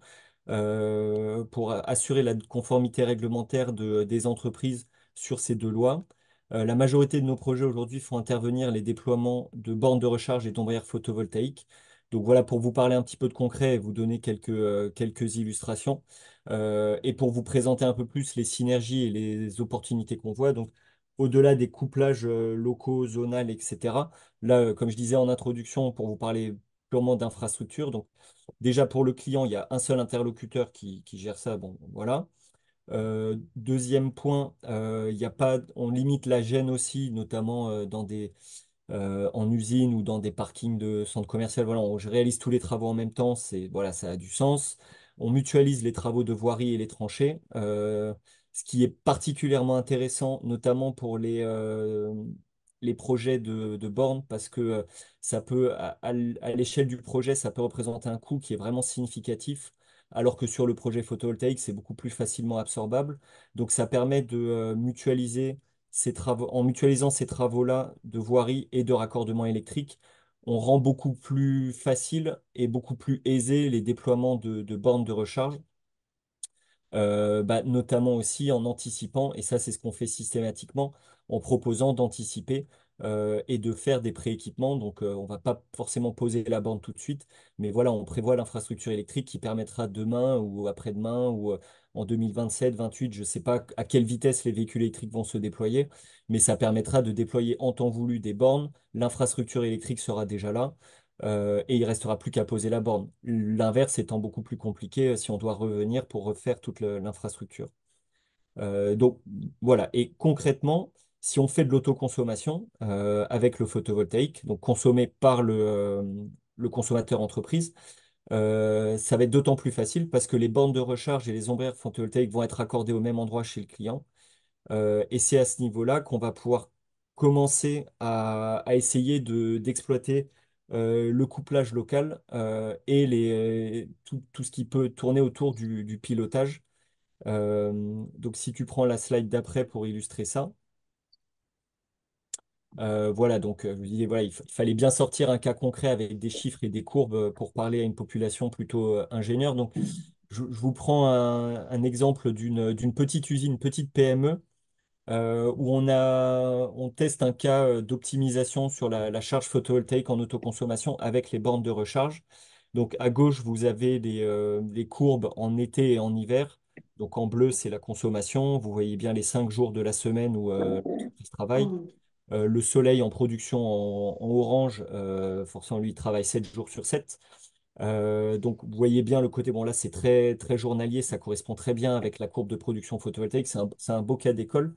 S4: pour assurer la conformité réglementaire des entreprises sur ces deux lois. La majorité de nos projets aujourd'hui font intervenir les déploiements de bornes de recharge et d'ombrières photovoltaïques. Donc voilà pour vous parler un petit peu de concret et vous donner quelques illustrations et pour vous présenter un peu plus les synergies et les opportunités qu'on voit. Donc au-delà des couplages locaux, zonales, etc. Là, comme je disais en introduction, pour vous parler purement d'infrastructure, donc déjà pour le client, il y a un seul interlocuteur qui gère ça. Bon, voilà. Deuxième point, il y a pas, on limite la gêne aussi, notamment en usine ou dans des parkings de centres commerciaux. Voilà, je réalise tous les travaux en même temps, voilà, ça a du sens. On mutualise les travaux de voirie et les tranchées, ce qui est particulièrement intéressant, notamment pour les projets de bornes, parce que ça peut, à l'échelle du projet, ça peut représenter un coût qui est vraiment significatif. Alors que sur le projet photovoltaïque, c'est beaucoup plus facilement absorbable. Donc ça permet de mutualiser ces travaux, en mutualisant ces travaux-là de voirie et de raccordement électrique, on rend beaucoup plus facile et beaucoup plus aisé les déploiements de bornes de recharge. Notamment aussi en anticipant, et ça c'est ce qu'on fait systématiquement, en proposant d'anticiper et de faire des prééquipements. Donc on va pas forcément poser la borne tout de suite, mais voilà, on prévoit l'infrastructure électrique qui permettra demain ou après-demain ou en 2027, 28, je ne sais pas à quelle vitesse les véhicules électriques vont se déployer, mais ça permettra de déployer en temps voulu des bornes. L'infrastructure électrique sera déjà là et il restera plus qu'à poser la borne. L'inverse étant beaucoup plus compliqué si on doit revenir pour refaire toute l'infrastructure. Donc voilà, et concrètement, si on fait de l'autoconsommation avec le photovoltaïque, donc consommé par le consommateur entreprise, ça va être d'autant plus facile parce que les bornes de recharge et les ombrières photovoltaïques vont être accordées au même endroit chez le client. Et c'est à ce niveau-là qu'on va pouvoir commencer à essayer d'exploiter le couplage local et tout ce qui peut tourner autour du pilotage. Donc si tu prends la slide d'après pour illustrer ça, voilà, donc je vous disais, voilà, il fallait bien sortir un cas concret avec des chiffres et des courbes pour parler à une population plutôt ingénieure. Donc je vous prends un exemple d'une petite usine, une petite PME où on teste un cas d'optimisation sur la charge photovoltaïque en autoconsommation avec les bornes de recharge. Donc à gauche, vous avez les courbes en été et en hiver. Donc en bleu, c'est la consommation. Vous voyez bien les 5 jours de la semaine où l'entreprise travaille. Le soleil en production en orange, forcément, lui, il travaille 7 jours sur 7. Donc, vous voyez bien le côté, bon là, c'est très, très journalier, ça correspond très bien avec la courbe de production photovoltaïque, c'est un beau cas d'école.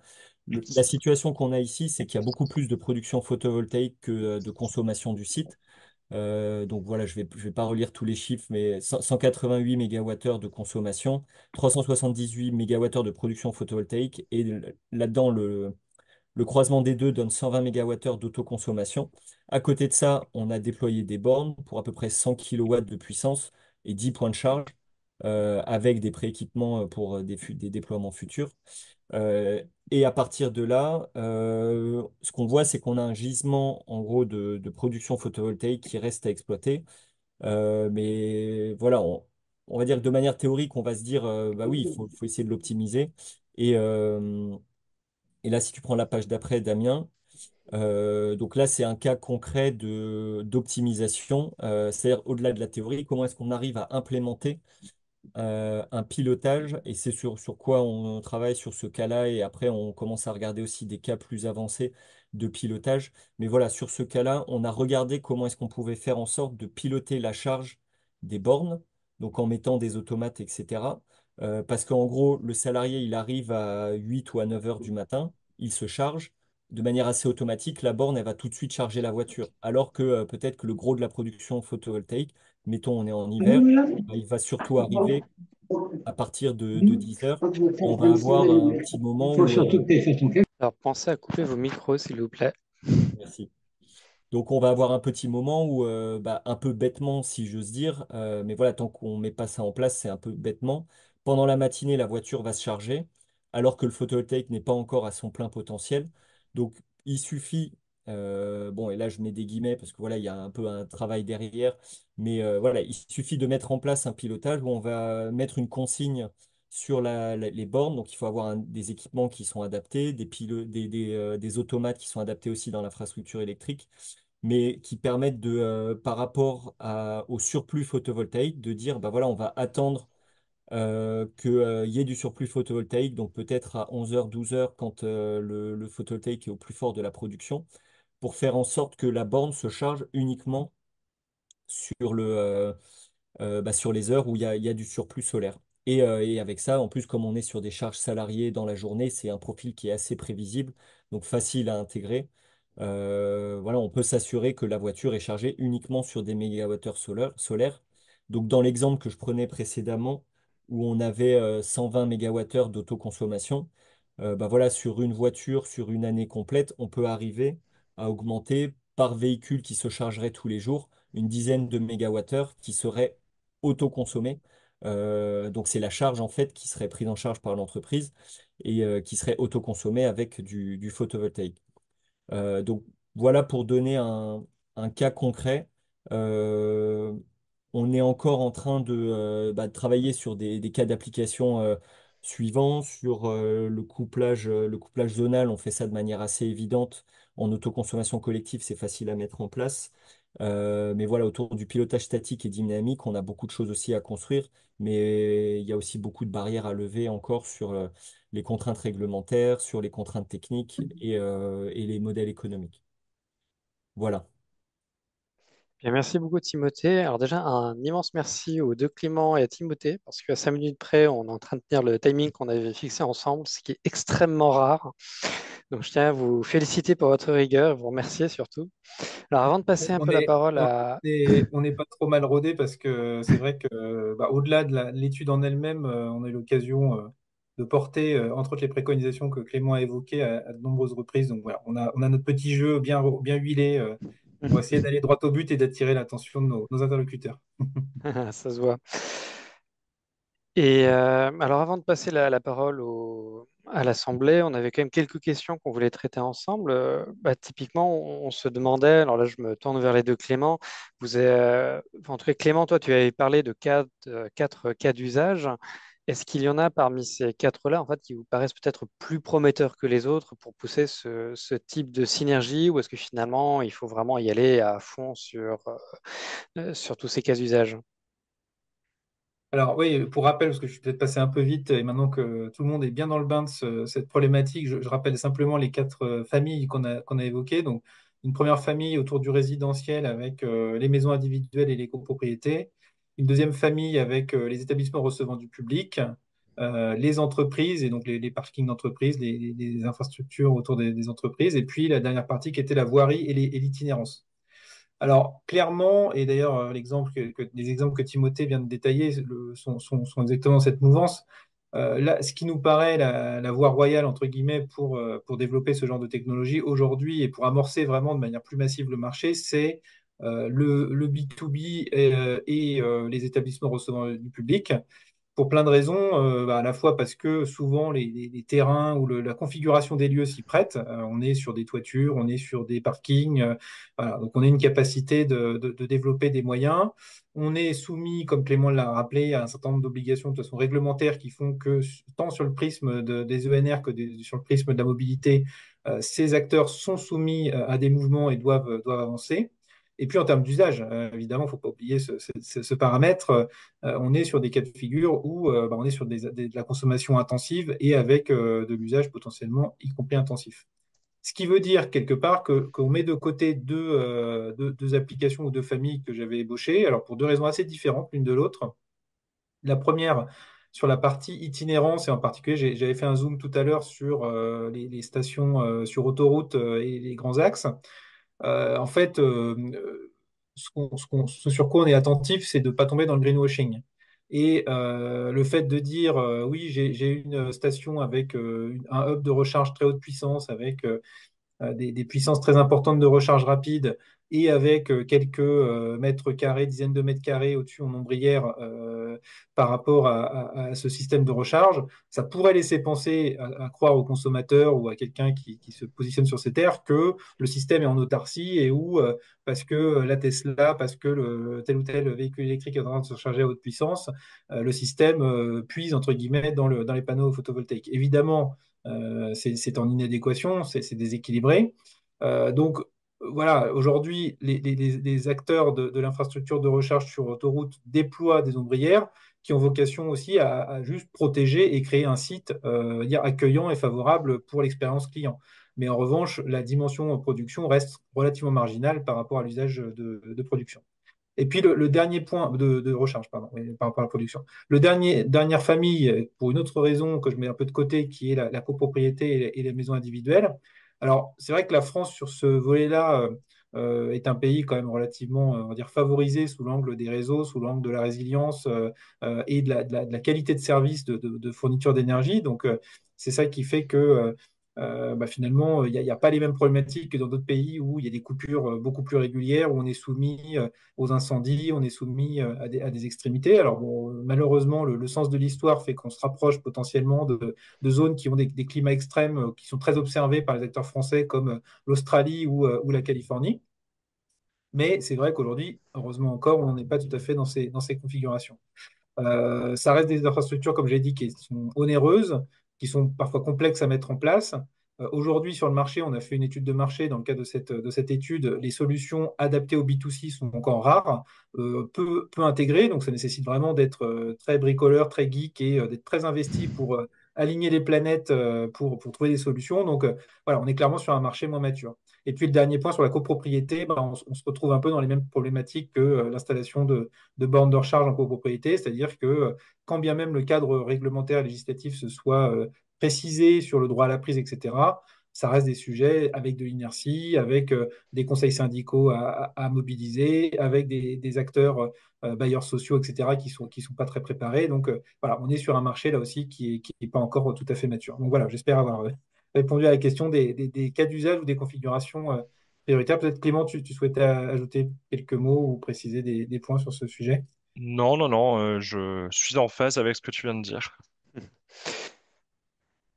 S4: La situation qu'on a ici, c'est qu'il y a beaucoup plus de production photovoltaïque que de consommation du site. Donc voilà, je vais pas relire tous les chiffres, mais 188 mégawattheures de consommation, 378 mégawattheures de production photovoltaïque, et là-dedans, le croisement des deux donne 120 mégawattheures d'autoconsommation. À côté de ça, on a déployé des bornes pour à peu près 100 kilowatts de puissance et 10 points de charge avec des prééquipements pour des déploiements futurs. Et à partir de là, ce qu'on voit, c'est qu'on a un gisement en gros de production photovoltaïque qui reste à exploiter. Mais voilà, on va dire que de manière théorique, on va se dire, bah oui, il faut essayer de l'optimiser. Et, euh, et là, si tu prends la page d'après, Damien, donc là, c'est un cas concret d'optimisation, c'est-à-dire au-delà de la théorie, comment est-ce qu'on arrive à implémenter un pilotage, et c'est sur quoi on travaille sur ce cas-là, et après on commence à regarder aussi des cas plus avancés de pilotage. Mais voilà, sur ce cas-là, on a regardé comment est-ce qu'on pouvait faire en sorte de piloter la charge des bornes, donc en mettant des automates, etc. Parce qu'en gros, le salarié, il arrive à 8 ou à 9 heures du matin, il se charge. De manière assez automatique, la borne, elle va tout de suite charger la voiture. Alors que peut-être que le gros de la production photovoltaïque, mettons on est en hiver, il va surtout arriver à partir de 10 heures. On va avoir un petit moment où...
S3: Alors, pensez à couper vos micros, s'il vous plaît.
S4: merci. Donc on va avoir un petit moment où, un peu bêtement, si j'ose dire, mais voilà, tant qu'on ne met pas ça en place, c'est un peu bêtement. Pendant la matinée, la voiture va se charger, alors que le photovoltaïque n'est pas encore à son plein potentiel. Donc il suffit, bon, et là je mets des guillemets parce que voilà, il y a un peu un travail derrière, mais voilà, il suffit de mettre en place un pilotage où on va mettre une consigne sur les bornes. Donc il faut avoir des équipements qui sont adaptés, des automates qui sont adaptés aussi dans l'infrastructure électrique, mais qui permettent par rapport au surplus photovoltaïque, de dire, bah voilà, on va attendre qu'il y ait du surplus photovoltaïque, donc peut-être à 11 heures, 12 heures, quand le photovoltaïque est au plus fort de la production, pour faire en sorte que la borne se charge uniquement sur sur les heures où il y a du surplus solaire. Et avec ça, en plus, comme on est sur des charges salariées dans la journée, c'est un profil qui est assez prévisible, donc facile à intégrer. Voilà, on peut s'assurer que la voiture est chargée uniquement sur des mégawattheures solaires. Donc dans l'exemple que je prenais précédemment, où on avait 120 mégawattheures d'autoconsommation, voilà, sur une voiture, sur une année complète, on peut arriver à augmenter par véhicule qui se chargerait tous les jours une dizaine de mégawattheures qui seraient autoconsommées. Donc c'est la charge en fait qui serait prise en charge par l'entreprise et qui serait autoconsommée avec du photovoltaïque. Donc voilà pour donner un cas concret. Euh, on est encore en train de travailler sur des cas d'application suivants, sur le couplage zonal. On fait ça de manière assez évidente. En autoconsommation collective, c'est facile à mettre en place. Mais voilà, autour du pilotage statique et dynamique, on a beaucoup de choses aussi à construire, mais il y a aussi beaucoup de barrières à lever encore sur les contraintes réglementaires, sur les contraintes techniques et les modèles économiques. Voilà.
S3: Bien, merci beaucoup Timothée. Alors déjà, un immense merci aux deux Clément et à Timothée, parce qu'à 5 minutes près, on est en train de tenir le timing qu'on avait fixé ensemble, ce qui est extrêmement rare. Donc je tiens à vous féliciter pour votre rigueur, vous remercier surtout. Alors avant de passer un
S1: On
S3: peu la
S1: est,
S3: parole
S1: on
S3: à...
S1: on n'est pas trop mal rodé parce que c'est vrai que au-delà de l'étude en elle-même, on a eu l'occasion de porter, entre autres les préconisations que Clément a évoquées à de nombreuses reprises. Donc voilà, on a notre petit jeu bien huilé pour essayer d'aller droit au but et d'attirer l'attention de nos interlocuteurs.
S3: Ça se voit. Et alors avant de passer la parole à l'Assemblée, on avait quand même quelques questions qu'on voulait traiter ensemble. Typiquement, on se demandait, alors là je me tourne vers les deux Clément, en tout cas Clément, toi tu avais parlé de quatre cas d'usage. Est-ce qu'il y en a parmi ces quatre-là, en fait, qui vous paraissent peut-être plus prometteurs que les autres pour pousser ce type de synergie, ou est-ce que finalement il faut vraiment y aller à fond sur tous ces cas d'usage?
S1: Alors oui, pour rappel, parce que je suis peut-être passé un peu vite, et maintenant que tout le monde est bien dans le bain de cette problématique, je rappelle simplement les quatre familles qu'on a évoquées. Donc, une première famille autour du résidentiel avec les maisons individuelles et les copropriétés. Une deuxième famille avec les établissements recevant du public, les entreprises, et donc les parkings d'entreprises, les infrastructures autour des entreprises. Et puis la dernière partie qui était la voirie et l'itinérance. Alors, clairement, et d'ailleurs, les exemples que Timothée vient de détailler sont exactement dans cette mouvance. Là, ce qui nous paraît la voie royale, entre guillemets, pour développer ce genre de technologie aujourd'hui et pour amorcer vraiment de manière plus massive le marché, c'est le B2B et les établissements recevant du public pour plein de raisons, à la fois parce que souvent les terrains ou la configuration des lieux s'y prête. On est sur des toitures, on est sur des parkings, voilà. Donc on a une capacité de développer des moyens. On est soumis, comme Clément l'a rappelé, à un certain nombre d'obligations de toute façon réglementaires qui font que tant sur le prisme des ENR que sur le prisme de la mobilité, ces acteurs sont soumis à des mouvements et doivent avancer. Et puis en termes d'usage, évidemment, il ne faut pas oublier ce paramètre. On est sur des cas de figure où on est sur de la consommation intensive et avec de l'usage potentiellement y compris intensif. Ce qui veut dire quelque part qu'on met de côté deux applications ou deux familles que j'avais ébauchées, alors pour deux raisons assez différentes l'une de l'autre. La première, sur la partie itinérance, et en particulier, j'avais fait un zoom tout à l'heure sur les stations sur autoroute et les grands axes. En fait, ce sur quoi on est attentif, c'est de ne pas tomber dans le greenwashing. Et le fait de dire, oui, j'ai une station avec un hub de recharge très haute puissance, avec des puissances très importantes de recharge rapide et avec quelques mètres carrés, dizaines de mètres carrés au-dessus en ombrière par rapport à ce système de recharge, ça pourrait laisser penser à croire au consommateur ou à quelqu'un qui se positionne sur ces terres que le système est en autarcie et où, parce que la Tesla, parce que tel ou tel véhicule électrique est en train de se charger à haute puissance, le système puise, entre guillemets, dans les panneaux photovoltaïques. Évidemment, c'est en inadéquation, c'est déséquilibré. Donc voilà, aujourd'hui, les acteurs de l'infrastructure de recharge sur autoroute déploient des ombrières qui ont vocation aussi à juste protéger et créer un site dire accueillant et favorable pour l'expérience client. Mais en revanche, la dimension production reste relativement marginale par rapport à l'usage de production. Et puis le dernier point de recharge, pardon, oui, par rapport à la production. Dernière famille, pour une autre raison que je mets un peu de côté, qui est la copropriété et les maisons individuelles. Alors, c'est vrai que la France, sur ce volet-là, est un pays quand même relativement, on va dire, favorisé sous l'angle des réseaux, sous l'angle de la résilience et de la qualité de service de fourniture d'énergie. Donc, c'est ça qui fait que finalement, il n'y a pas les mêmes problématiques que dans d'autres pays où il y a des coupures beaucoup plus régulières, où on est soumis aux incendies, on est soumis à des extrémités. Alors bon, malheureusement, le sens de l'histoire fait qu'on se rapproche potentiellement de zones qui ont des climats extrêmes qui sont très observés par les acteurs français comme l'Australie ou la Californie. Mais c'est vrai qu'aujourd'hui, heureusement encore, on n'en est pas tout à fait dans ces configurations. Ça reste des infrastructures, comme j'ai dit, qui sont onéreuses, qui sont parfois complexes à mettre en place. Aujourd'hui, sur le marché, on a fait une étude de marché. Dans le cadre de cette étude, les solutions adaptées au B2C sont encore rares, peu intégrées. Donc, ça nécessite vraiment d'être très bricoleur, très geek et d'être très investi pour aligner les planètes pour trouver des solutions. Donc, voilà, on est clairement sur un marché moins mature. Et puis, le dernier point sur la copropriété, ben, on se retrouve un peu dans les mêmes problématiques que l'installation de bornes de recharge en copropriété, c'est-à-dire que quand bien même le cadre réglementaire et législatif se soit précisé sur le droit à la prise, etc., ça reste des sujets avec de l'inertie, avec des conseils syndicaux à mobiliser, avec des acteurs bailleurs sociaux, etc., qui sont pas très préparés. Donc voilà, on est sur un marché là aussi qui est pas encore tout à fait mature. Donc voilà, j'espère avoir répondu à la question des cas d'usage ou des configurations prioritaires. Peut-être Clément, tu souhaitais ajouter quelques mots ou préciser des points sur ce sujet?
S2: Non, non, non, je suis en phase avec ce que tu viens de dire.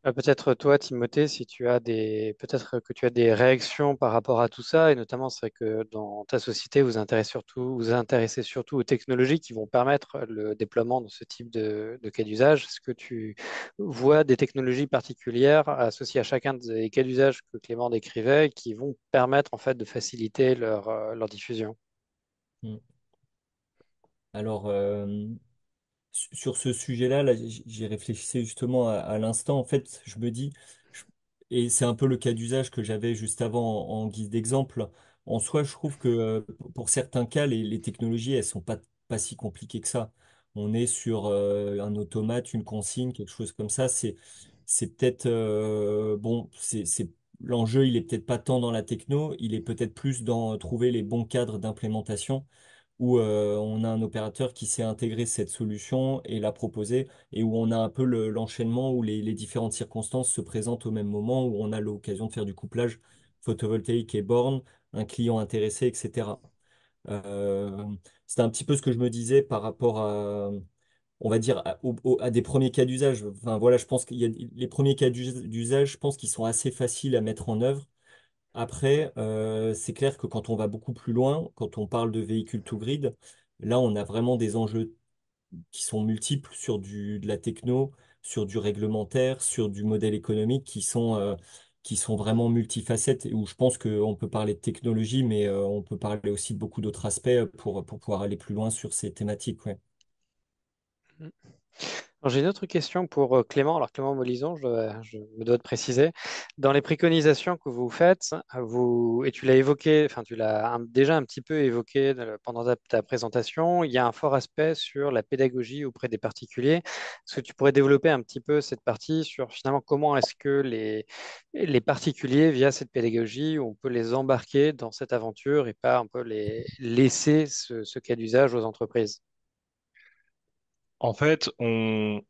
S3: Peut-être toi, Timothée, si tu as peut-être que tu as des réactions par rapport à tout ça, et notamment c'est vrai que dans ta société, vous intéressez surtout aux technologies qui vont permettre le déploiement de ce type de cas d'usage. Est-ce que tu vois des technologies particulières associées à chacun des cas d'usage que Clément décrivait, qui vont permettre en fait de faciliter leur diffusion?
S4: Mm. Alors, sur ce sujet-là, là, j'y réfléchissais justement à l'instant. En fait, je me dis, je- et c'est un peu le cas d'usage que j'avais juste avant en guise d'exemple. En soi, je trouve que pour certains cas, les technologies, elles sont pas si compliquées que ça. On est sur un automate, une consigne, quelque chose comme ça. C'est peut-être bon, l'enjeu, il est peut-être pas tant dans la techno, il est peut-être plus dans trouver les bons cadres d'implémentation où on a un opérateur qui sait intégrer cette solution et la proposer, et où on a un peu l'enchaînement où les différentes circonstances se présentent au même moment, où on a l'occasion de faire du couplage photovoltaïque et borne, un client intéressé, etc. Euh, c'est un petit peu ce que je me disais par rapport à, on va dire, à des premiers cas d'usage. Enfin, voilà, je pense qu'il y a les premiers cas d'usage, je pense qu'ils sont assez faciles à mettre en œuvre. Après, c'est clair que quand on va beaucoup plus loin, quand on parle de véhicules to grid, là, on a vraiment des enjeux qui sont multiples sur de la techno, sur du réglementaire, sur du modèle économique qui sont vraiment multifacettes et où je pense qu'on peut parler de technologie, mais on peut parler aussi de beaucoup d'autres aspects pour pouvoir aller plus loin sur ces thématiques. Ouais.
S3: Alors, j'ai une autre question pour Clément. Alors, Clément Molison, je me dois de préciser, dans les préconisations que vous faites, et tu l'as évoqué, enfin, tu l'as déjà un petit peu évoqué pendant ta présentation, il y a un fort aspect sur la pédagogie auprès des particuliers. Est-ce que tu pourrais développer un petit peu cette partie sur finalement comment est-ce que les particuliers, via cette pédagogie, on peut les embarquer dans cette aventure et pas un peu les laisser ce cas d'usage aux entreprises?
S2: En fait, on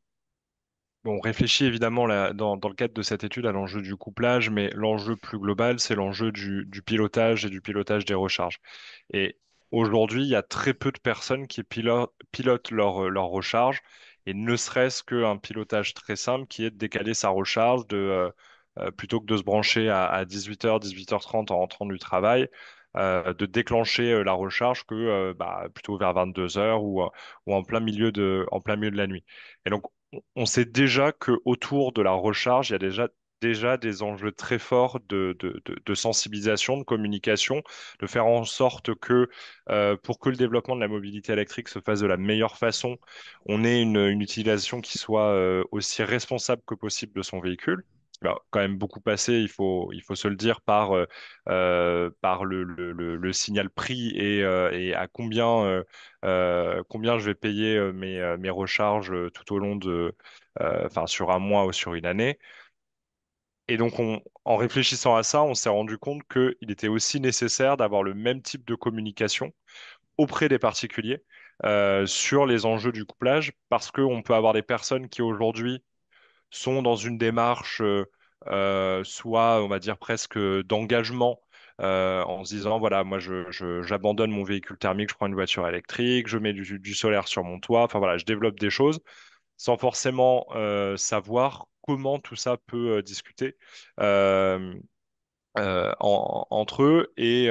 S2: réfléchit évidemment dans le cadre de cette étude à l'enjeu du couplage, mais l'enjeu plus global, c'est l'enjeu du pilotage et du pilotage des recharges. Et aujourd'hui, il y a très peu de personnes qui pilotent leur recharge, et ne serait-ce qu'un pilotage très simple qui est de décaler sa recharge plutôt que de se brancher à 18h, 18h30 en rentrant du travail, de déclencher la recharge plutôt vers 22h ou en plein milieu de la nuit. Et donc, on sait déjà que autour de la recharge, il y a déjà des enjeux très forts de sensibilisation, de communication, de faire en sorte que pour que le développement de la mobilité électrique se fasse de la meilleure façon, on ait une utilisation qui soit aussi responsable que possible de son véhicule. Alors, quand même beaucoup passé, il faut se le dire, par le signal prix et à combien je vais payer mes recharges tout au long enfin sur un mois ou sur une année. Et donc, en réfléchissant à ça, on s'est rendu compte qu'il était aussi nécessaire d'avoir le même type de communication auprès des particuliers sur les enjeux du couplage, parce qu'on peut avoir des personnes qui aujourd'hui sont dans une démarche soit, on va dire, presque d'engagement. En se disant, voilà, moi, j'abandonne mon véhicule thermique, je prends une voiture électrique, je mets du solaire sur mon toit, enfin voilà, je développe des choses sans forcément savoir comment tout ça peut discuter. Euh, entre eux. Et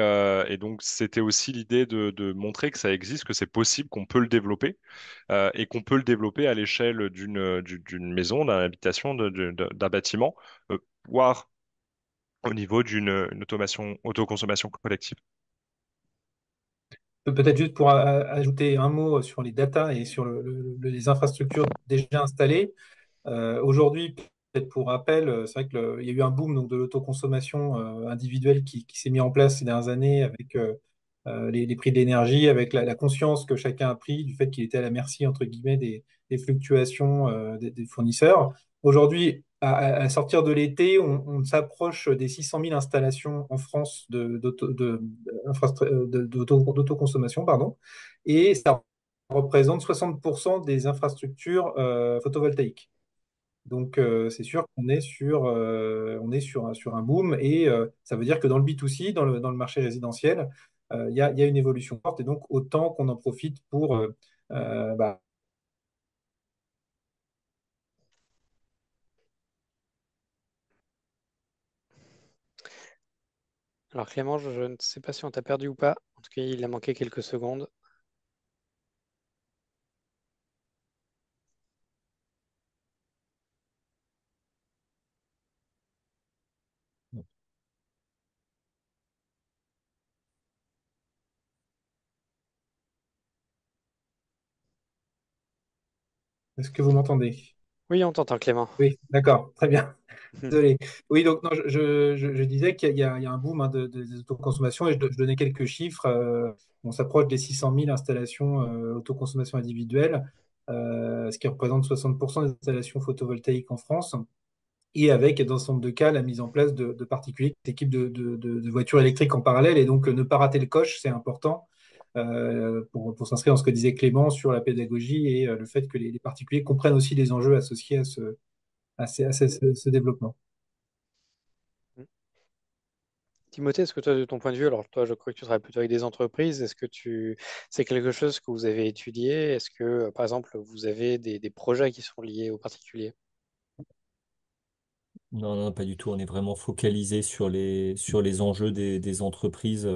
S2: donc, c'était aussi l'idée de montrer que ça existe, que c'est possible, qu'on peut le développer et qu'on peut le développer à l'échelle d'une maison, d'une habitation, d'un bâtiment, voire au niveau d'une autoconsommation collective.
S1: Peut-être juste pour ajouter un mot sur les data et sur les infrastructures déjà installées. Aujourd'hui, peut-être pour rappel, c'est vrai qu'il y a eu un boom donc, de l'autoconsommation individuelle qui s'est mis en place ces dernières années avec les prix de l'énergie, avec la conscience que chacun a pris du fait qu'il était à la merci, entre guillemets, des fluctuations des fournisseurs. Aujourd'hui, à sortir de l'été, on s'approche des 600 000 installations en France d'autoconsommation, pardon, et ça représente 60% des infrastructures photovoltaïques. Donc, c'est sûr qu'on est sur un boom et ça veut dire que dans le B2C, dans le marché résidentiel, il y a une évolution forte et donc autant qu'on en profite pour bah,
S3: Alors Clément, je ne sais pas si on t'a perdu ou pas. En tout cas, il a manqué quelques secondes.
S1: est-ce que vous m'entendez?
S3: Oui, on t'entend Clément.
S1: Oui, d'accord, très bien. Désolé. Oui, donc non, je disais qu'il y a un boom hein, des autoconsommations et je donnais quelques chiffres. On s'approche des 600 000 installations autoconsommation individuelle, ce qui représente 60% des installations photovoltaïques en France. Et avec, dans ce nombre de cas, la mise en place de particuliers, d'équipes de voitures électriques en parallèle. Et donc, ne pas rater le coche, c'est important pour s'inscrire dans ce que disait Clément sur la pédagogie et le fait que les particuliers comprennent aussi les enjeux associés à ce développement.
S3: Timothée, est-ce que toi, de ton point de vue, alors toi, je crois que tu travailles plutôt avec des entreprises, c'est quelque chose que vous avez étudié? Est-ce que, par exemple, vous avez des projets qui sont liés aux particuliers?
S4: Non, non, pas du tout. On est vraiment focalisé sur les enjeux des entreprises.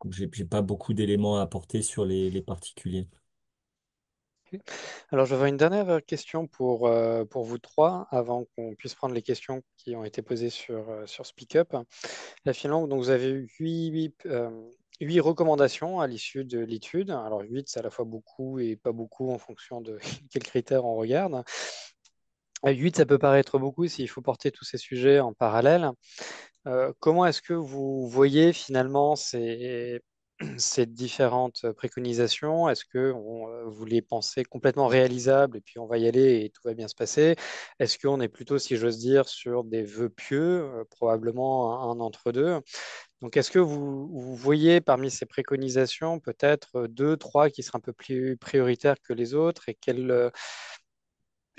S4: Donc j'ai pas beaucoup d'éléments à apporter sur les particuliers.
S3: Alors, j'aurais une dernière question pour vous trois, avant qu'on puisse prendre les questions qui ont été posées sur SpeakUp. Là, finalement, donc, vous avez eu huit recommandations à l'issue de l'étude. Alors, huit, c'est à la fois beaucoup et pas beaucoup en fonction de quels critères on regarde. 8, ça peut paraître beaucoup s'il faut porter tous ces sujets en parallèle. Comment est-ce que vous voyez finalement ces différentes préconisations? Est-ce que vous les pensez complètement réalisables et puis on va y aller et tout va bien se passer? Est-ce qu'on est plutôt, si j'ose dire, sur des vœux pieux, probablement un entre deux? Donc, est-ce que vous voyez parmi ces préconisations peut-être deux, trois qui seraient un peu plus prioritaires que les autres et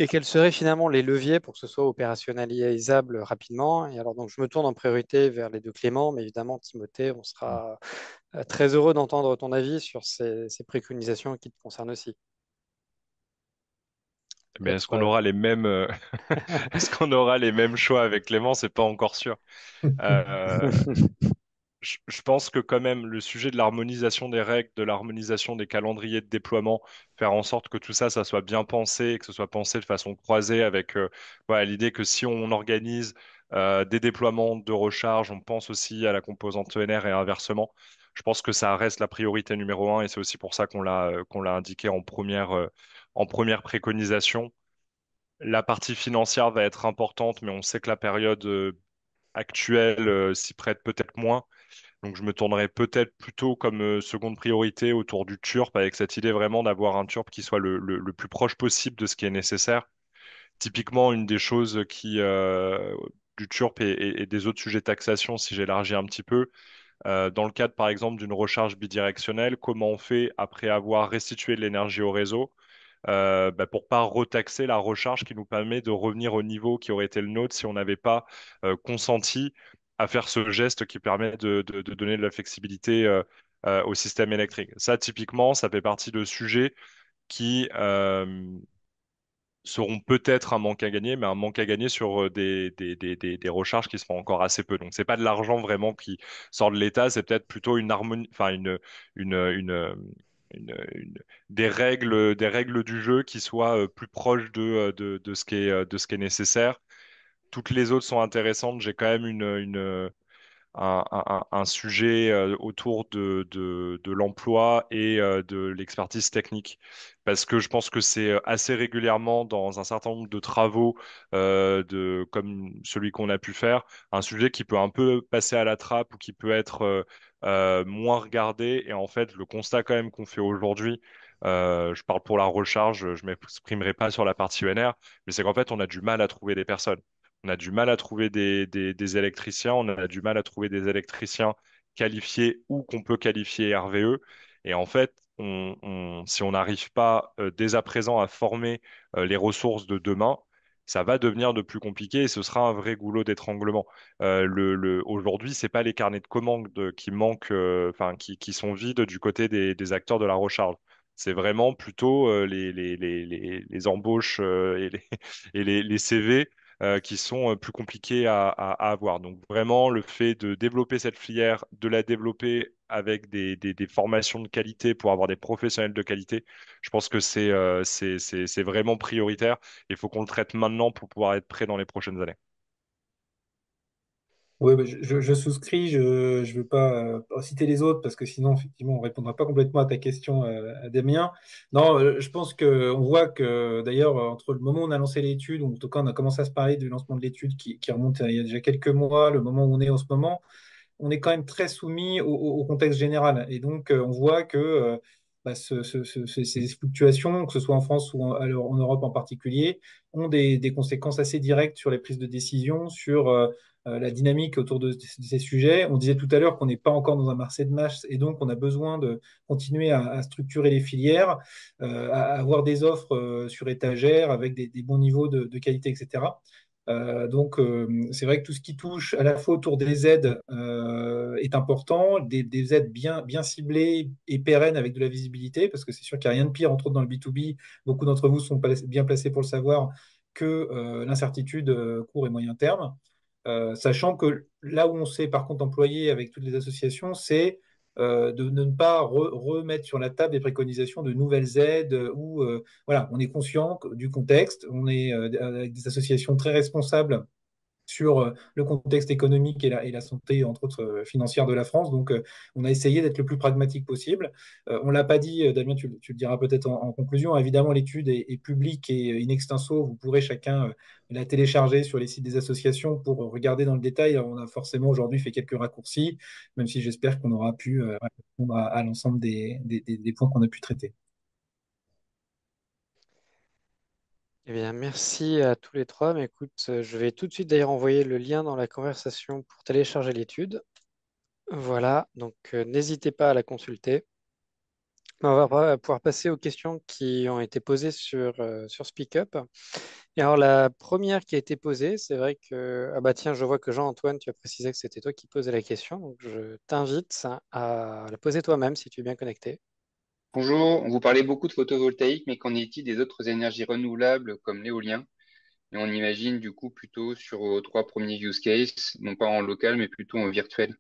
S3: quels seraient finalement les leviers pour que ce soit opérationnalisable rapidement? Et alors, donc, je me tourne en priorité vers les deux Clément, mais évidemment, Timothée, on sera très heureux d'entendre ton avis sur ces préconisations qui te concernent aussi.
S2: Mais est-ce
S3: Peut-être.
S2: qu'on aura les mêmes, est-ce qu'on aura les mêmes choix avec Clément? C'est pas encore sûr. Euh, je pense que quand même le sujet de l'harmonisation des règles, de l'harmonisation des calendriers de déploiement, faire en sorte que tout ça, ça soit bien pensé et que ce soit pensé de façon croisée avec voilà, l'idée que si on organise des déploiements de recharge, on pense aussi à la composante ENR et inversement. Je pense que ça reste la priorité numéro un et c'est aussi pour ça qu'on l'a indiqué en première préconisation. La partie financière va être importante, mais on sait que la période actuelle s'y prête peut-être moins. Donc je me tournerai peut-être plutôt comme seconde priorité autour du TURP, avec cette idée vraiment d'avoir un TURP qui soit le plus proche possible de ce qui est nécessaire. Typiquement, une des choses du TURP et des autres sujets de taxation, si j'élargis un petit peu, dans le cadre par exemple d'une recharge bidirectionnelle, comment on fait après avoir restitué de l'énergie au réseau pour pas retaxer la recharge qui nous permet de revenir au niveau qui aurait été le nôtre si on n'avait pas consenti à faire ce geste qui permet de donner de la flexibilité au système électrique. Ça, typiquement, ça fait partie de sujets qui seront peut-être un manque à gagner, mais un manque à gagner sur des recharges qui seront encore assez peu. Donc c'est pas de l'argent vraiment qui sort de l'État, c'est peut-être plutôt une harmonie, enfin une, une, une- des règles du jeu qui soient plus proches de ce qui est, de ce qui est nécessaire. Toutes les autres sont intéressantes. J'ai quand même un sujet autour de l'emploi et de l'expertise technique. Parce que je pense que c'est assez régulièrement dans un certain nombre de travaux comme celui qu'on a pu faire, un sujet qui peut un peu passer à la trappe ou qui peut être moins regardé. Et en fait, le constat quand même qu'on fait aujourd'hui, je parle pour la recharge, je m'exprimerai pas sur la partie UNR, mais c'est qu'en fait, on a du mal à trouver des personnes. On a du mal à trouver des électriciens, on a du mal à trouver des électriciens qualifiés ou qu'on peut qualifier RVE. Et en fait, si on n'arrive pas dès à présent à former les ressources de demain, ça va devenir de plus compliqué et ce sera un vrai goulot d'étranglement. Aujourd'hui, c'est pas les carnets de commandes qui manquent, enfin qui sont vides du côté des acteurs de la recharge. C'est vraiment plutôt les embauches et les CV qui sont plus compliqués à avoir. Donc vraiment, le fait de développer cette filière, de la développer avec des formations de qualité pour avoir des professionnels de qualité, je pense que c'est vraiment prioritaire. Il faut qu'on le traite maintenant pour pouvoir être prêt dans les prochaines années.
S1: Oui, bah, je souscris, je ne veux pas citer les autres parce que sinon, effectivement, on ne répondra pas complètement à ta question, Damien. Non, je pense qu'on voit que d'ailleurs, entre le moment où on a lancé l'étude, ou en tout cas, on a commencé à se parler du lancement de l'étude qui remonte à il y a déjà quelques mois, le moment où on est en ce moment, on est quand même très soumis au contexte général. Et donc, on voit que bah, ces fluctuations, que ce soit en France ou en Europe en particulier, ont des conséquences assez directes sur les prises de décision, sur la dynamique autour de ces sujets. On disait tout à l'heure qu'on n'est pas encore dans un marché de masse et donc on a besoin de continuer à structurer les filières, à avoir des offres sur étagère avec des bons niveaux de qualité, etc. C'est vrai que tout ce qui touche à la fois autour des aides est important, des aides bien ciblées et pérennes avec de la visibilité, parce que c'est sûr qu'il n'y a rien de pire, entre autres dans le B2B, beaucoup d'entre vous sont bien placés pour le savoir, que l'incertitude court et moyen terme. Sachant que là où on s'est par contre employé avec toutes les associations, c'est de ne pas remettre sur la table des préconisations de nouvelles aides ou voilà, on est conscient du contexte, on est avec des associations très responsables sur le contexte économique et la santé, entre autres financière de la France. Donc, on a essayé d'être le plus pragmatique possible. On ne l'a pas dit, Damien, tu le diras peut-être en conclusion. Évidemment, l'étude est publique et in extenso. Vous pourrez chacun la télécharger sur les sites des associations pour regarder dans le détail. On a forcément aujourd'hui fait quelques raccourcis, même si j'espère qu'on aura pu répondre à l'ensemble des points qu'on a pu traiter.
S3: Eh bien, merci à tous les trois. Mais écoute, je vais tout de suite d'ailleurs envoyer le lien dans la conversation pour télécharger l'étude. Voilà, donc n'hésitez pas à la consulter. On va pouvoir passer aux questions qui ont été posées sur SpeakUp. Et alors, la première qui a été posée, c'est vrai que... Ah bah tiens, je vois que Jean-Antoine, tu as précisé que c'était toi qui posais la question. Donc, je t'invite à la poser toi-même si tu es bien connecté.
S5: Bonjour, vous parlez beaucoup de photovoltaïque, mais qu'en est-il des autres énergies renouvelables comme l'éolien? Et on imagine du coup plutôt sur vos trois premiers use cases, non pas en local, mais plutôt en virtuel.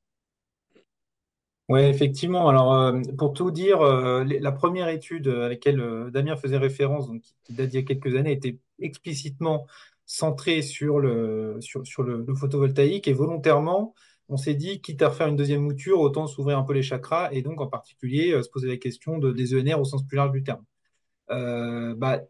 S1: Oui, effectivement. Alors, pour tout dire, la première étude à laquelle Damien faisait référence, donc, qui date d'il y a quelques années, était explicitement centrée sur le photovoltaïque et volontairement, on s'est dit, quitte à refaire une deuxième mouture, autant s'ouvrir un peu les chakras et donc en particulier se poser la question des ENR au sens plus large du terme. Bah,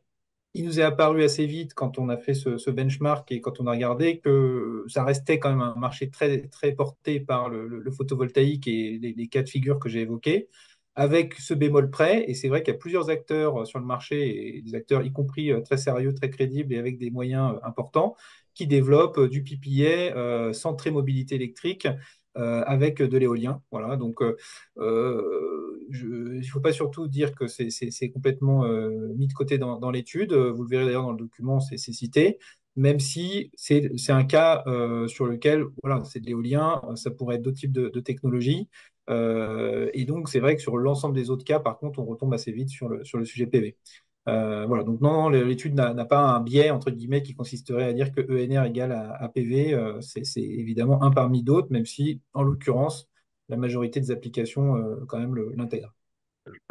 S1: il nous est apparu assez vite quand on a fait ce benchmark et quand on a regardé que ça restait quand même un marché très porté par le photovoltaïque et les cas de figure que j'ai évoqués, avec ce bémol près. Et c'est vrai qu'il y a plusieurs acteurs sur le marché, et des acteurs y compris très sérieux, très crédibles et avec des moyens importants, qui développent du PPA centré mobilité électrique avec de l'éolien. Voilà, donc il ne faut pas surtout dire que c'est complètement mis de côté dans l'étude. Vous le verrez d'ailleurs dans le document, c'est cité. Même si c'est un cas sur lequel voilà, c'est de l'éolien, ça pourrait être d'autres types de technologies. Et donc, c'est vrai que sur l'ensemble des autres cas, par contre, on retombe assez vite sur le sujet PV. Voilà, donc non, l'étude n'a pas un biais, entre guillemets, qui consisterait à dire que ENR égale à PV. C'est évidemment un parmi d'autres, même si, en l'occurrence, la majorité des applications quand même l'intègrent.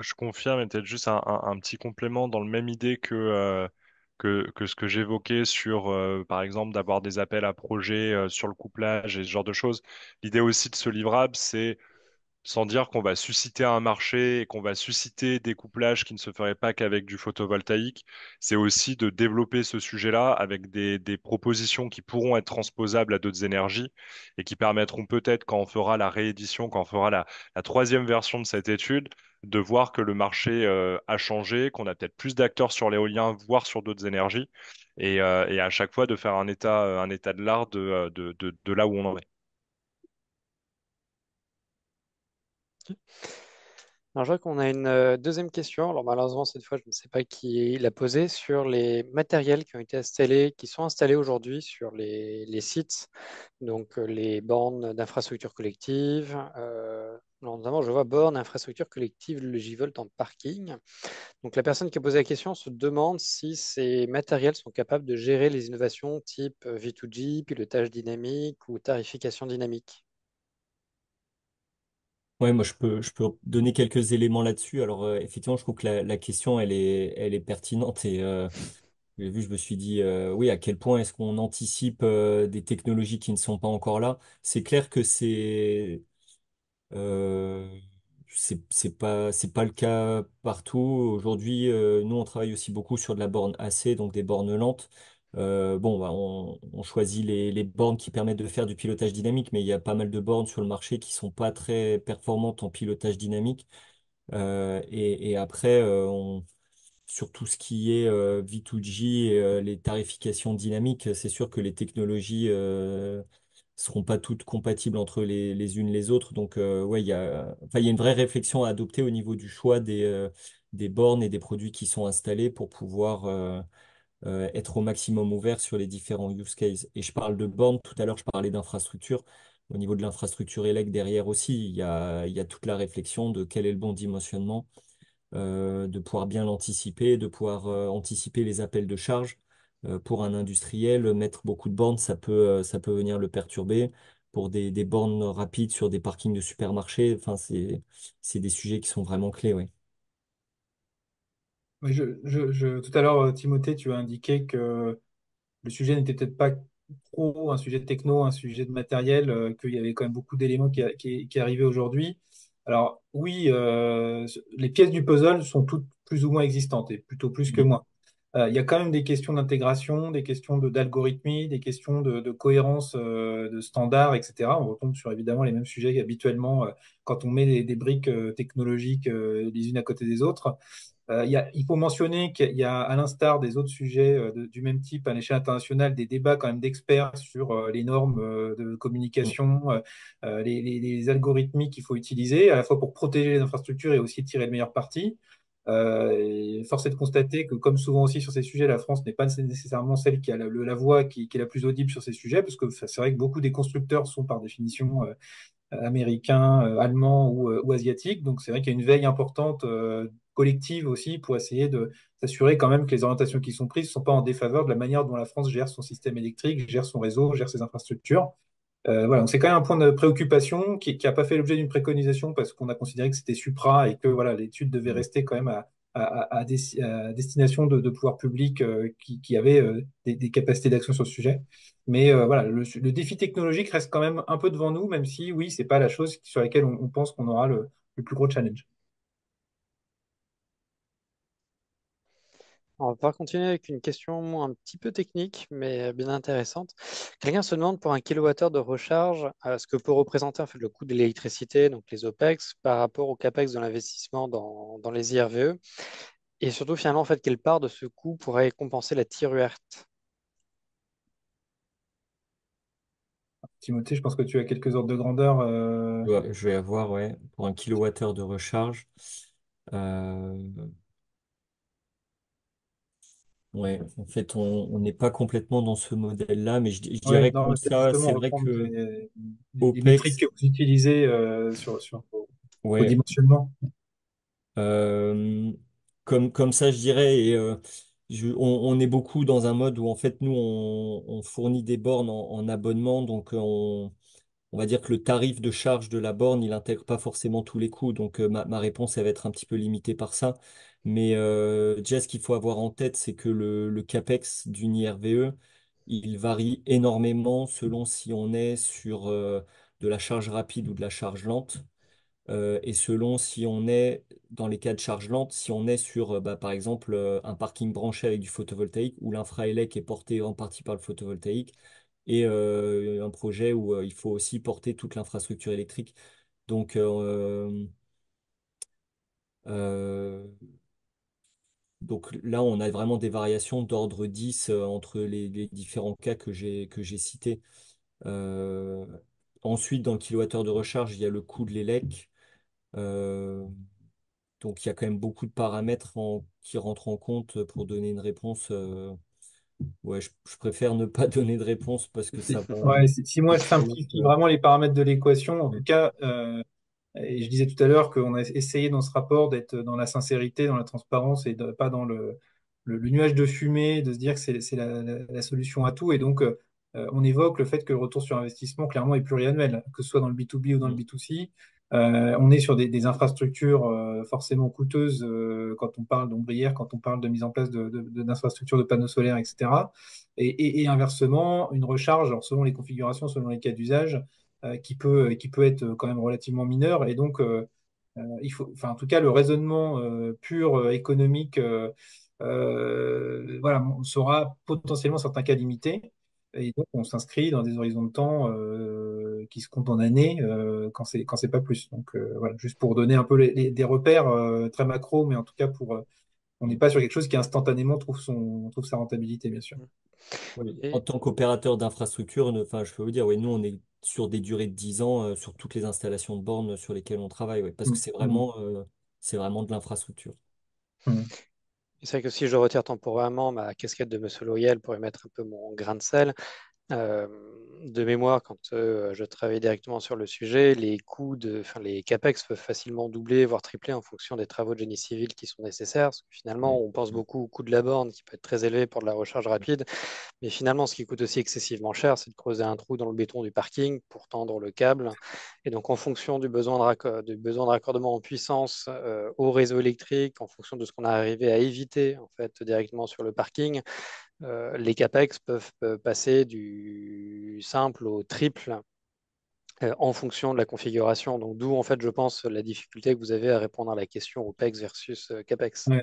S2: Je confirme, et peut-être juste un petit complément dans le même idée que ce que j'évoquais sur, par exemple, d'avoir des appels à projets sur le couplage et ce genre de choses. L'idée aussi de ce livrable, c'est sans dire qu'on va susciter un marché et qu'on va susciter des couplages qui ne se feraient pas qu'avec du photovoltaïque. C'est aussi de développer ce sujet-là avec des propositions qui pourront être transposables à d'autres énergies et qui permettront peut-être, quand on fera la réédition, quand on fera la troisième version de cette étude, de voir que le marché a changé, qu'on a peut-être plus d'acteurs sur l'éolien, voire sur d'autres énergies, et à chaque fois de faire un état de l'art de là où on en est.
S3: Alors, je vois qu'on a une deuxième question. Alors, malheureusement, cette fois, je ne sais pas qui l'a posée sur les matériels qui ont été installés, qui sont installés aujourd'hui sur les sites, donc les bornes d'infrastructure collective. Notamment, je vois bornes infrastructure collective Logivolt en parking. Donc, la personne qui a posé la question se demande si ces matériels sont capables de gérer les innovations type V2G, pilotage dynamique ou tarification dynamique.
S4: Ouais, moi je peux donner quelques éléments là-dessus. Alors effectivement, je trouve que la question elle est pertinente et j'ai vu, je me suis dit oui, à quel point est-ce qu'on anticipe des technologies qui ne sont pas encore là. C'est clair que euh, c'est pas le cas partout. Aujourd'hui, nous on travaille aussi beaucoup sur de la borne AC, donc des bornes lentes. Bon, bah, on choisit les bornes qui permettent de faire du pilotage dynamique, mais il y a pas mal de bornes sur le marché qui sont pas très performantes en pilotage dynamique. Et après, sur tout ce qui est V2G et les tarifications dynamiques, c'est sûr que les technologies seront pas toutes compatibles entre les unes les autres. Donc, ouais, enfin, il y a une vraie réflexion à adopter au niveau du choix des bornes et des produits qui sont installés pour pouvoir être au maximum ouvert sur les différents use cases. Et je parle de bornes, tout à l'heure, je parlais d'infrastructure. Au niveau de l'infrastructure élect derrière aussi, il y a toute la réflexion de quel est le bon dimensionnement, de pouvoir bien l'anticiper, de pouvoir anticiper les appels de charge. Pour un industriel, mettre beaucoup de bornes, ça peut venir le perturber. Pour des bornes rapides sur des parkings de supermarchés, enfin, c'est des sujets qui sont vraiment clés, oui.
S1: Oui, tout à l'heure, Timothée, tu as indiqué que le sujet n'était peut-être pas trop un sujet de techno, un sujet de matériel, qu'il y avait quand même beaucoup d'éléments qui arrivaient aujourd'hui. Alors oui, les pièces du puzzle sont toutes plus ou moins existantes, et plutôt plus que
S4: Mm.
S1: moins. Il y a quand même des questions d'intégration, des questions d'algorithmie, des questions de cohérence de standards, etc. On retombe sur évidemment les mêmes sujets qu'habituellement quand on met des briques technologiques les unes à côté des autres. Il faut mentionner qu'il y a, à l'instar des autres sujets du même type à l'échelle internationale, des débats quand même d'experts sur les normes de
S4: Mm.
S1: communication, les algorithmiques qu'il faut utiliser, à la fois pour protéger les infrastructures et aussi tirer le meilleur parti. Et force est de constater que, comme souvent aussi sur ces sujets, la France n'est pas nécessairement celle qui a la voix qui est la plus audible sur ces sujets, parce que c'est vrai que beaucoup des constructeurs sont par définition américains, allemands ou asiatiques. Donc c'est vrai qu'il y a une veille importante collective aussi pour essayer de s'assurer quand même que les orientations qui sont prises ne sont pas en défaveur de la manière dont la France gère son système électrique, gère son réseau, gère ses infrastructures. Voilà, donc c'est quand même un point de préoccupation qui n'a pas fait l'objet d'une préconisation parce qu'on a considéré que c'était supra et que voilà, l'étude devait
S4: Mm.
S1: rester quand même à destination de pouvoirs publics qui avaient des capacités d'action sur ce sujet. Mais voilà, le défi technologique reste quand même un peu devant nous, même si oui, c'est pas la chose sur laquelle on pense qu'on aura le plus gros challenge.
S3: On va pouvoir continuer avec une question un petit peu technique, mais bien intéressante. Quelqu'un se demande pour un kilowattheure de recharge, ce que peut représenter en fait, le coût de l'électricité, donc les OPEX, par rapport au CAPEX de l'investissement dans les IRVE, et surtout finalement en fait, quelle part de ce coût pourrait compenser la TIRUERT.
S1: Timothée, je pense que tu as quelques ordres de grandeur.
S4: Ouais, je vais avoir, ouais, pour un kilowattheure de recharge. euh, Ouais, en fait, on n'est pas complètement dans ce modèle-là, mais je
S1: Ouais,
S4: dirais
S1: non,
S4: comme
S1: mais peut-être
S4: ça, c'est
S1: justement
S4: vrai
S1: reprendre
S4: que
S1: les métriques
S4: OPEX,
S1: que vous utilisez sur vos
S4: ouais,
S1: dimensionnements.
S4: euh, comme ça, je dirais. Et on est beaucoup dans un mode où en fait nous on fournit des bornes en abonnement, donc on va dire que le tarif de charge de la borne, il intègre pas forcément tous les coûts. Donc ma réponse, elle va être un petit peu limitée par ça. Mais déjà, ce qu'il faut avoir en tête, c'est que le CAPEX d'une IRVE, il varie énormément selon si on est sur de la charge rapide ou de la charge lente. Et selon si on est, dans les cas de charge lente, si on est sur, par exemple, un parking branché avec du photovoltaïque où l'infraélec est porté en partie par le photovoltaïque, et un projet où il faut aussi porter toute l'infrastructure électrique. Donc, euh, donc là, on a vraiment des variations d'ordre 10 entre les différents cas que j'ai cités. Euh, Ensuite, dans le kilowattheure de recharge, il y a le coût de l'élec. Euh, donc, il y a quand même beaucoup de paramètres qui rentrent en compte pour donner une réponse. Ouais, je préfère ne pas donner de réponse parce que ça va.
S1: Ouais, si moi je
S4: Vraiment,
S1: simplifie vraiment les paramètres de l'équation, en
S4: mm,
S1: tout cas, et je disais tout à l'heure qu'on a essayé dans ce rapport d'être dans la sincérité, dans la transparence et pas dans le nuage de fumée, de se dire que c'est la solution à tout. Et donc, on évoque le fait que le retour sur investissement, clairement, est pluriannuel, que ce soit dans le B2B ou dans le
S4: mm,
S1: B2C. On est sur des infrastructures forcément coûteuses quand on parle d'ombrières, quand on parle de mise en place d'infrastructures de panneaux solaires, etc. Et inversement, une recharge, alors selon les configurations, selon les cas d'usage, qui peut être quand même relativement mineur. Et donc, il faut, enfin, en tout cas, le raisonnement pur économique, voilà, on saura potentiellement certains cas limités. Et donc, on s'inscrit dans des horizons de temps qui se comptent en années quand c'est pas plus. Donc, voilà, juste pour donner un peu des repères très macro, mais en tout cas, on n'est
S4: mm.
S1: pas sur quelque chose qui instantanément trouve sa rentabilité, bien sûr.
S4: Oui. En
S3: Et,
S4: tant qu'opérateur d'infrastructure, enfin, je peux vous dire, oui, nous, on est sur des durées de 10 ans sur toutes les installations de bornes sur lesquelles on travaille, oui, parce que
S1: Mm,
S4: c'est vraiment de l'infrastructure.
S1: mm,
S3: c'est vrai que si je retire temporairement ma casquette de monsieur loyal pour y mettre un peu mon grain de sel, Euh, de mémoire, quand je travaille directement sur le sujet, enfin, les CAPEX peuvent facilement doubler, voire tripler en fonction des travaux de génie civil qui sont nécessaires. Parce que finalement,
S4: Oui.
S3: on pense beaucoup au coût de la borne qui peut être très élevé pour de la recharge rapide. Mais finalement, ce qui coûte aussi excessivement cher, c'est de creuser un trou dans le béton du parking pour tendre le câble. Et donc, en fonction du besoin de raccordement en puissance au réseau électrique, en fonction de ce qu'on a arrivé à éviter en fait directement sur le parking, les CAPEX peuvent passer du simple au triple en fonction de la configuration. Donc, d'où, en fait, je pense, la difficulté que vous avez à répondre à la question OPEX versus CAPEX.
S1: ouais.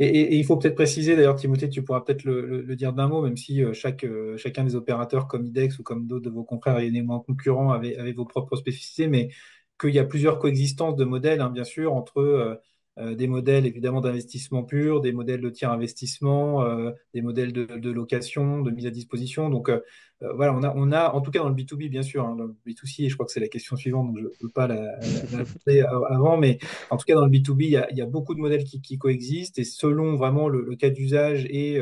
S1: Et il faut peut-être préciser, d'ailleurs, Timothée, tu pourras peut-être le dire d'un mot, même si chacun des opérateurs comme IDEX ou comme d'autres de vos confrères et éléments concurrents avaient vos propres spécificités, mais qu'il y a plusieurs coexistences de modèles, hein, bien sûr, entre des modèles évidemment d'investissement pur, des modèles de tiers investissement, des modèles de location, de mise à disposition. Donc voilà, on a, en tout cas dans le B2B, bien sûr, hein, dans le B2C, et je crois que c'est la question suivante, donc je ne peux pas la poser avant, mais en tout cas, dans le B2B, il y a beaucoup de modèles qui coexistent et selon vraiment le cas d'usage et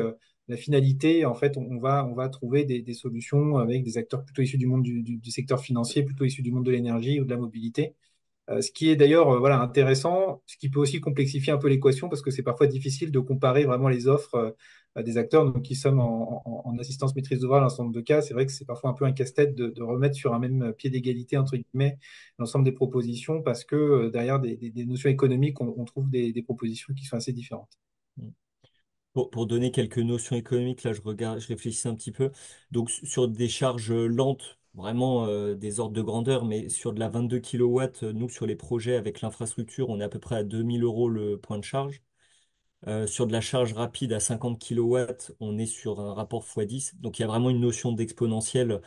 S1: la finalité, en fait, on va trouver des solutions avec des acteurs plutôt issus du monde du secteur financier, plutôt issus du monde de l'énergie ou de la mobilité. Ce qui est d'ailleurs voilà, intéressant, ce qui peut aussi complexifier un peu l'équation parce que c'est parfois difficile de comparer vraiment les offres des acteurs. Donc, qui sommes en assistance maîtrise d'ouvrage dans un certain nombre de cas, c'est vrai que c'est parfois un peu un casse-tête de remettre sur un même pied d'égalité, entre guillemets, l'ensemble des propositions parce que derrière des notions économiques, on trouve des propositions qui sont assez différentes.
S4: Pour donner quelques notions économiques, là, je réfléchis un petit peu. Donc, sur des charges lentes, vraiment des ordres de grandeur, mais sur de la 22 kilowatts, nous, sur les projets avec l'infrastructure, on est à peu près à 2 000 € le point de charge. Sur de la charge rapide à 50 kilowatts, on est sur un rapport x10. Donc il y a vraiment une notion d'exponentielle.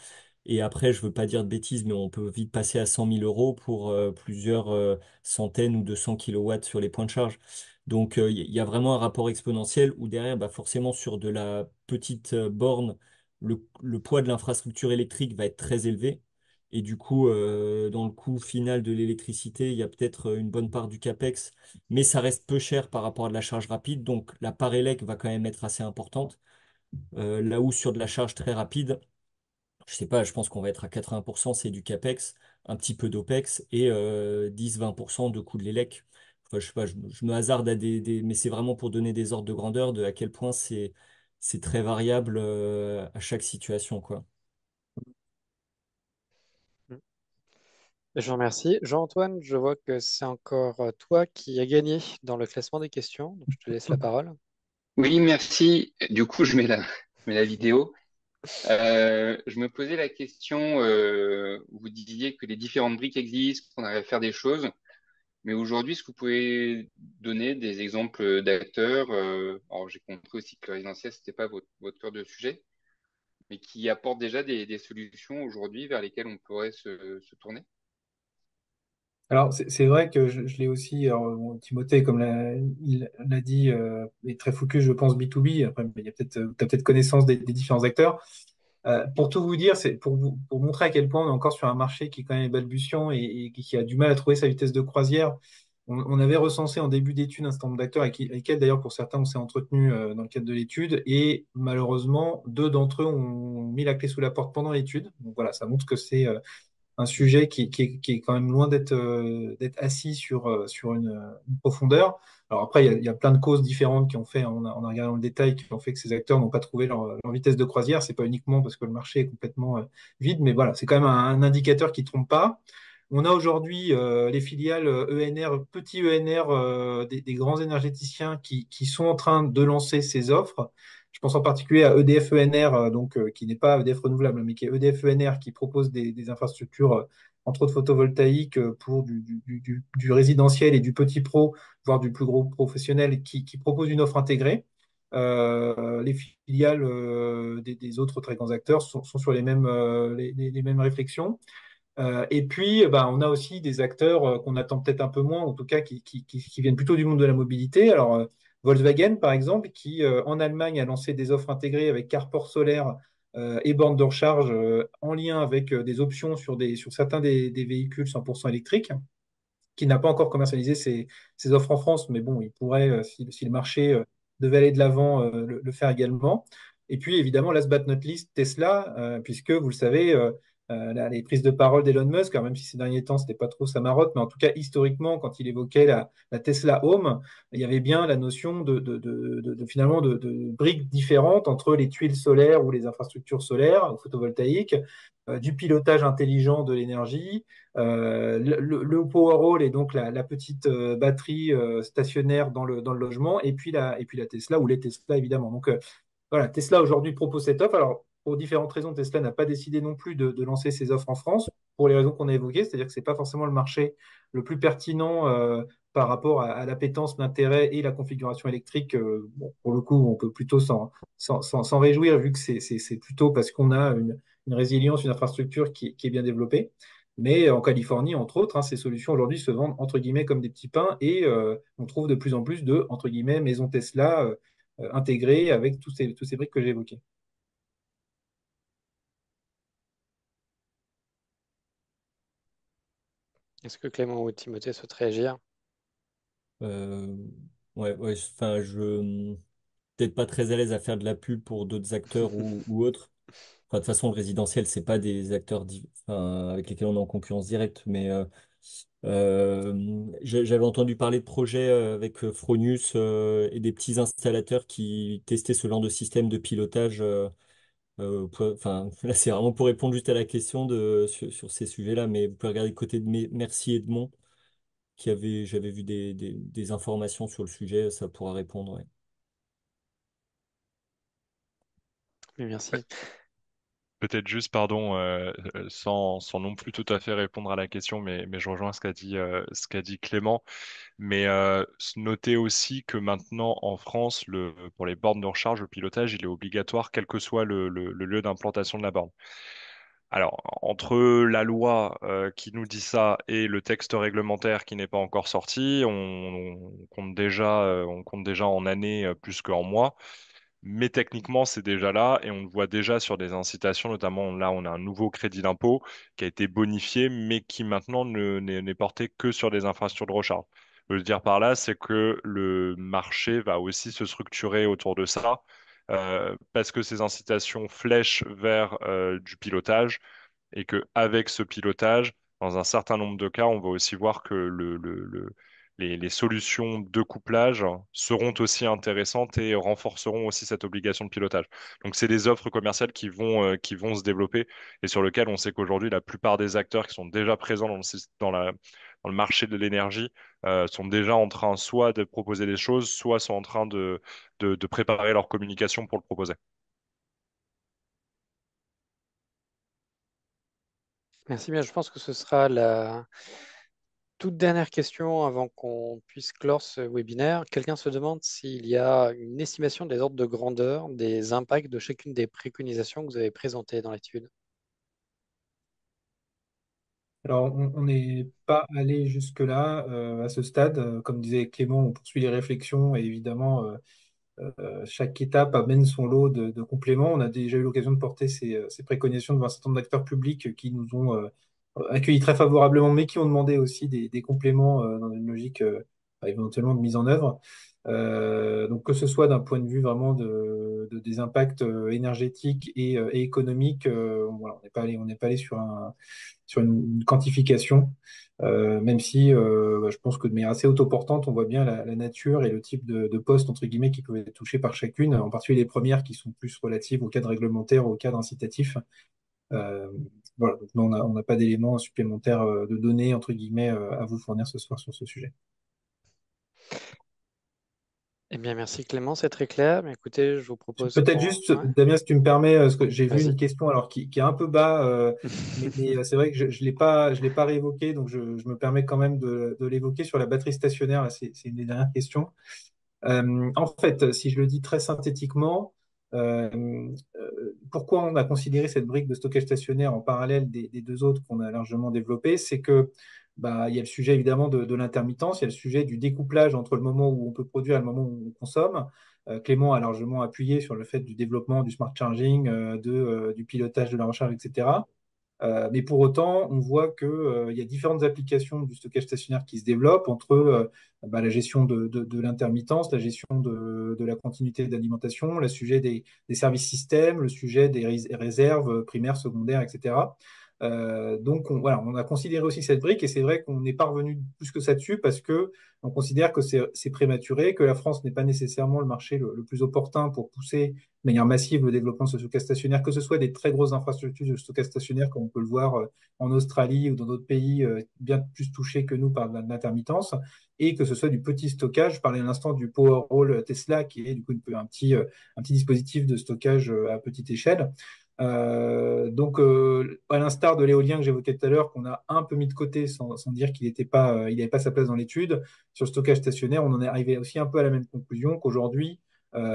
S4: Et après, je veux pas dire de bêtises, mais on peut vite passer à 100 000 € pour plusieurs centaines ou 200 kilowatts sur les points de charge. Donc il y a vraiment un rapport exponentiel où derrière, bah, forcément sur de la petite borne, le poids de l'infrastructure électrique va être très élevé. Et du coup, dans le coût final de l'électricité, il y a peut-être une bonne part du CAPEX, mais ça reste peu cher par rapport à de la charge rapide, donc la part élec va quand même être assez importante. Là où sur de la charge très rapide, je sais pas, je pense qu'on va être à 80%, c'est du CAPEX, un petit peu d'OPEX et 10-20% de coût de l'élec. enfin, je sais pas, je me hasarde à mais c'est vraiment pour donner des ordres de grandeur de à quel point c'est très variable à chaque situation, quoi.
S3: Mm. Je vous remercie. Jean-Antoine, je vois que c'est encore toi qui as gagné dans le classement des questions, donc je te laisse la parole.
S5: Oui, merci. Du coup, je mets la vidéo. Je me posais la question, vous disiez que les différentes briques existent, qu'on arrive à faire des choses, mais aujourd'hui, est-ce que vous pouvez donner des exemples d'acteurs, alors j'ai compris aussi que le résidentiel, c'était pas votre cœur de sujet, mais qui apportent déjà des solutions aujourd'hui vers lesquelles on pourrait se tourner?
S1: Alors, c'est vrai que je l'ai aussi, alors, bon, Timothée, comme il l'a dit, est très focus, je pense, B2B. Après, il y a peut-être, t'as peut-être connaissance des différents acteurs. Pour tout vous dire, c'est pour montrer à quel point on est encore sur un marché qui est quand même balbutiant et qui a du mal à trouver sa vitesse de croisière. On avait recensé en début d'étude un certain nombre d'acteurs avec lesquels, d'ailleurs, pour certains, on s'est entretenu dans le cadre de l'étude. Et malheureusement, deux d'entre eux ont mis la clé sous la porte pendant l'étude. Donc voilà, ça montre que c'est un sujet qui est quand même loin d'être assis sur une profondeur. Alors après, il y a plein de causes différentes qui ont fait, on a regardé dans le détail, qui ont fait que ces acteurs n'ont pas trouvé leur vitesse de croisière. C'est pas uniquement parce que le marché est complètement vide, mais voilà, c'est quand même un indicateur qui trompe pas. On a aujourd'hui les filiales ENR, petits ENR des grands énergéticiens qui sont en train de lancer ces offres. Je pense en particulier à EDF ENR, qui n'est pas EDF Renouvelable, mais qui est EDF ENR, qui propose des infrastructures, entre autres photovoltaïques, pour du résidentiel et du petit pro, voire du plus gros professionnel, qui propose une offre intégrée. Les filiales des autres très grands acteurs sont sur les mêmes réflexions. Et puis, bah, on a aussi des acteurs qu'on attend peut-être un peu moins, en tout cas qui viennent plutôt du monde de la mobilité. Alors, Volkswagen, par exemple, qui en Allemagne a lancé des offres intégrées avec carport solaire et bornes de recharge en lien avec des options sur certains des véhicules 100% électriques, qui n'a pas encore commercialisé ses offres en France, mais bon, il pourrait, si le marché devait aller de l'avant, le faire également. Et puis, évidemment, last but not least, Tesla, puisque vous le savez, les prises de parole d'Elon Musk, alors même si ces derniers temps, c'était pas trop sa marotte, mais en tout cas, historiquement, quand il évoquait la Tesla Home, il y avait bien la notion finalement de briques différentes entre les tuiles solaires ou les infrastructures solaires ou photovoltaïques, du pilotage intelligent de l'énergie, le Powerwall est donc la petite batterie stationnaire dans le logement, et puis la Tesla ou les Tesla évidemment. Donc voilà, Tesla aujourd'hui propose cette offre. Alors pour différentes raisons, Tesla n'a pas décidé non plus de lancer ses offres en France pour les raisons qu'on a évoquées, c'est-à-dire que c'est pas forcément le marché le plus pertinent par rapport à l'appétence, l'intérêt et la configuration électrique. Bon, pour le coup, on peut plutôt s'en réjouir vu que c'est plutôt parce qu'on a une résilience, une infrastructure qui est bien développée. Mais en Californie, entre autres, hein, ces solutions aujourd'hui se vendent entre guillemets comme des petits pains et on trouve de plus en plus de entre guillemets maisons Tesla intégrées avec tous ces briques que j'ai évoquées.
S3: Est-ce que Clément ou Timothée souhaitent réagir?
S4: Euh, ouais, ouais, enfin, peut-être pas très à l'aise à faire de la pub pour d'autres acteurs ou autres. Enfin, de toute façon, le résidentiel, c'est pas des acteurs enfin, avec lesquels on est en concurrence directe, mais j'avais entendu parler de projets avec Fronius et des petits installateurs qui testaient ce genre de système de pilotage. Enfin, là, c'est vraiment pour répondre juste à la question sur ces sujets-là, mais vous pouvez regarder du côté de Merci Edmond, j'avais vu des informations sur le sujet, ça pourra répondre. Ouais.
S3: Oui, merci.
S2: Peut-être juste, pardon, sans non plus tout à fait répondre à la question, mais je rejoins ce qu'a dit Clément. Mais notez aussi que maintenant en France, pour les bornes de recharge, le pilotage, il est obligatoire, quel que soit le lieu d'implantation de la borne. Alors, entre la loi qui nous dit ça et le texte réglementaire qui n'est pas encore sorti, on compte déjà en années plus qu'en mois. Mais techniquement, c'est déjà là et on le voit déjà sur des incitations, notamment là, on a un nouveau crédit d'impôt qui a été bonifié, mais qui maintenant n'est porté que sur des infrastructures de recharge. Ce que je veux dire par là, c'est que le marché va aussi se structurer autour de ça, parce que ces incitations flèchent vers du pilotage et que avec ce pilotage, dans un certain nombre de cas, on va aussi voir que les solutions de couplage seront aussi intéressantes et renforceront aussi cette obligation de pilotage. Donc, c'est des offres commerciales qui vont se développer et sur lesquelles on sait qu'aujourd'hui, la plupart des acteurs qui sont déjà présents dans le marché de l'énergie sont déjà en train soit de proposer des choses, soit sont en train de préparer leur communication pour le proposer.
S3: Merci bien. Je pense que ce sera la toute dernière question avant qu'on puisse clore ce webinaire. Quelqu'un se demande s'il y a une estimation des ordres de grandeur, des impacts de chacune des préconisations que vous avez présentées dans l'étude.
S1: Alors, on n'est pas allé jusque-là à ce stade. Comme disait Clément, on poursuit les réflexions et évidemment, chaque étape amène son lot de compléments. On a déjà eu l'occasion de porter ces préconisations devant un certain nombre d'acteurs publics qui nous ont accueillis très favorablement, mais qui ont demandé aussi des compléments dans une logique éventuellement de mise en œuvre. Donc que ce soit d'un point de vue vraiment des impacts énergétiques et économiques, voilà, on n'est pas allé sur une quantification, même si je pense que de manière assez autoportante, on voit bien la nature et le type de postes, entre guillemets, qui peuvent être touchés par chacune, en particulier les premières qui sont plus relatives au cadre réglementaire, au cadre incitatif. Euh, voilà, donc là, on n'a pas d'éléments supplémentaires de données, entre guillemets, à vous fournir ce soir sur ce sujet.
S3: Eh bien, merci Clément, c'est très clair. Mais écoutez, je vous propose
S1: Peut-être
S3: qu'on...
S1: juste,
S3: Ouais,
S1: Damien, si tu me permets, parce que j'ai vu une
S3: vas-y.
S1: question alors qui est un peu bas, mais c'est vrai que je l'ai pas réévoqué, donc je me permets quand même de l'évoquer sur la batterie stationnaire. Là, c'est une des dernières questions. En fait, si je le dis très synthétiquement, pourquoi on a considéré cette brique de stockage stationnaire en parallèle des deux autres qu'on a largement développées, c'est que il y a le sujet évidemment de l'intermittence, il y a le sujet du découplage entre le moment où on peut produire et le moment où on consomme. Clément a largement appuyé sur le fait du développement du smart charging, du pilotage de la recharge, etc. Mais pour autant, on voit qu'il y a différentes applications du stockage stationnaire qui se développent entre la gestion de l'intermittence, la gestion de la continuité d'alimentation, le sujet des services systèmes, le sujet des réserves primaires, secondaires, etc. Donc, voilà, on a considéré aussi cette brique et c'est vrai qu'on n'est pas revenu plus que ça dessus parce que on considère que c'est prématuré, que la France n'est pas nécessairement le marché le plus opportun pour pousser de manière massive le développement de ce stockage stationnaire, que ce soit des très grosses infrastructures de stockage stationnaire, comme on peut le voir en Australie ou dans d'autres pays bien plus touchés que nous par l'intermittence, et que ce soit du petit stockage. Je parlais à l'instant du Powerwall Tesla, qui est du coup un petit dispositif de stockage à petite échelle. À l'instar de l'éolien que j'évoquais tout à l'heure, qu'on a un peu mis de côté sans dire qu'il il n'avait pas sa place dans l'étude, sur le stockage stationnaire, on en est arrivé aussi un peu à la même conclusion qu'aujourd'hui,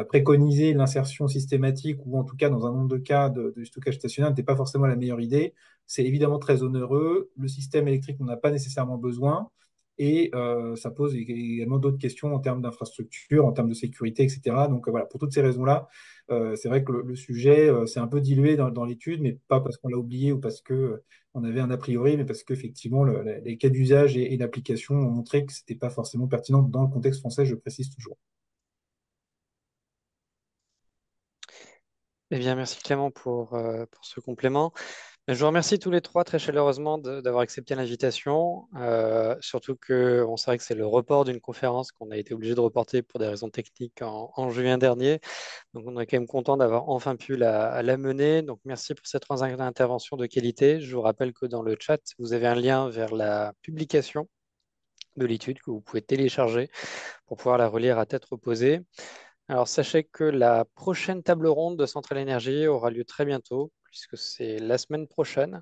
S1: préconiser l'insertion systématique ou en tout cas dans un nombre de cas de stockage stationnaire n'était pas forcément la meilleure idée. C'est évidemment très onéreux. Le système électrique n'en a pas nécessairement besoin et ça pose également d'autres questions en termes d'infrastructure, en termes de sécurité, etc. Donc voilà, pour toutes ces raisons-là, c'est vrai que le sujet s'est un peu dilué dans l'étude, mais pas parce qu'on l'a oublié ou parce que on avait un a priori, mais parce qu'effectivement les cas d'usage et l'application ont montré que c'était pas forcément pertinent dans le contexte français, je précise toujours.
S3: Eh bien, merci Clément pour ce complément. Je vous remercie tous les trois très chaleureusement d'avoir accepté l'invitation. Surtout que on sait que c'est le report d'une conférence qu'on a été obligé de reporter pour des raisons techniques en juin dernier. Donc, on est quand même content d'avoir enfin pu la mener. Donc, merci pour cette intervention de qualité. Je vous rappelle que dans le chat, vous avez un lien vers la publication de l'étude que vous pouvez télécharger pour pouvoir la relire à tête reposée. Alors, sachez que la prochaine table ronde de Centrale Énergie aura lieu très bientôt, puisque c'est la semaine prochaine,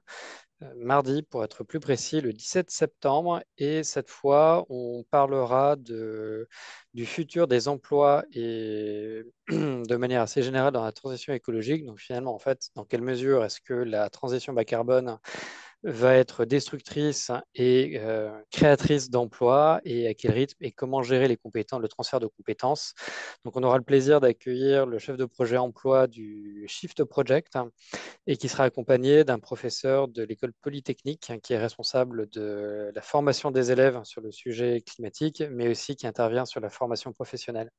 S3: mardi pour être plus précis, le 17 septembre. Et cette fois, on parlera du futur des emplois et de manière assez générale dans la transition écologique. Donc, finalement, en fait, dans quelle mesure est-ce que la transition bas carbone va être destructrice et créatrice d'emplois et à quel rythme et comment gérer les compétences, le transfert de compétences. Donc, on aura le plaisir d'accueillir le chef de projet emploi du Shift Project et qui sera accompagné d'un professeur de l'école polytechnique qui est responsable de la formation des élèves sur le sujet climatique, mais aussi qui intervient sur la formation professionnelle.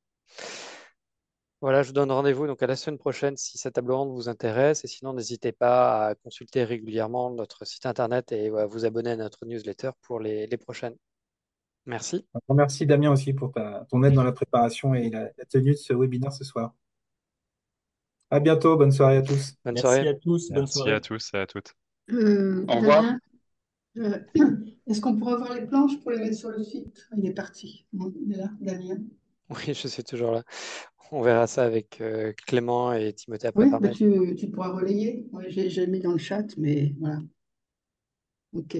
S3: Voilà, je vous donne rendez-vous donc à la semaine prochaine si cette table ronde vous intéresse. Et sinon, n'hésitez pas à consulter régulièrement notre site internet et à vous abonner à notre newsletter pour les prochaines. Merci.
S1: Merci Damien aussi pour ton aide dans la préparation et la tenue de ce webinaire ce soir. À bientôt, bonne soirée à tous.
S3: Bonne
S4: Merci
S3: soirée.
S4: à tous, bonne
S2: Merci à
S4: soirée.
S2: tous et à toutes.
S5: Au revoir.
S6: Damien, euh, est-ce qu'on pourrait avoir les planches pour les mettre sur le site? Il est parti. Bon, il est là, Damien.
S3: Oui, je suis toujours là. On verra ça avec Clément et Timothée après
S6: Oui,
S3: par
S6: bah
S3: mail.
S6: tu pourras relayer. Ouais, j'ai mis dans le chat, mais voilà. OK.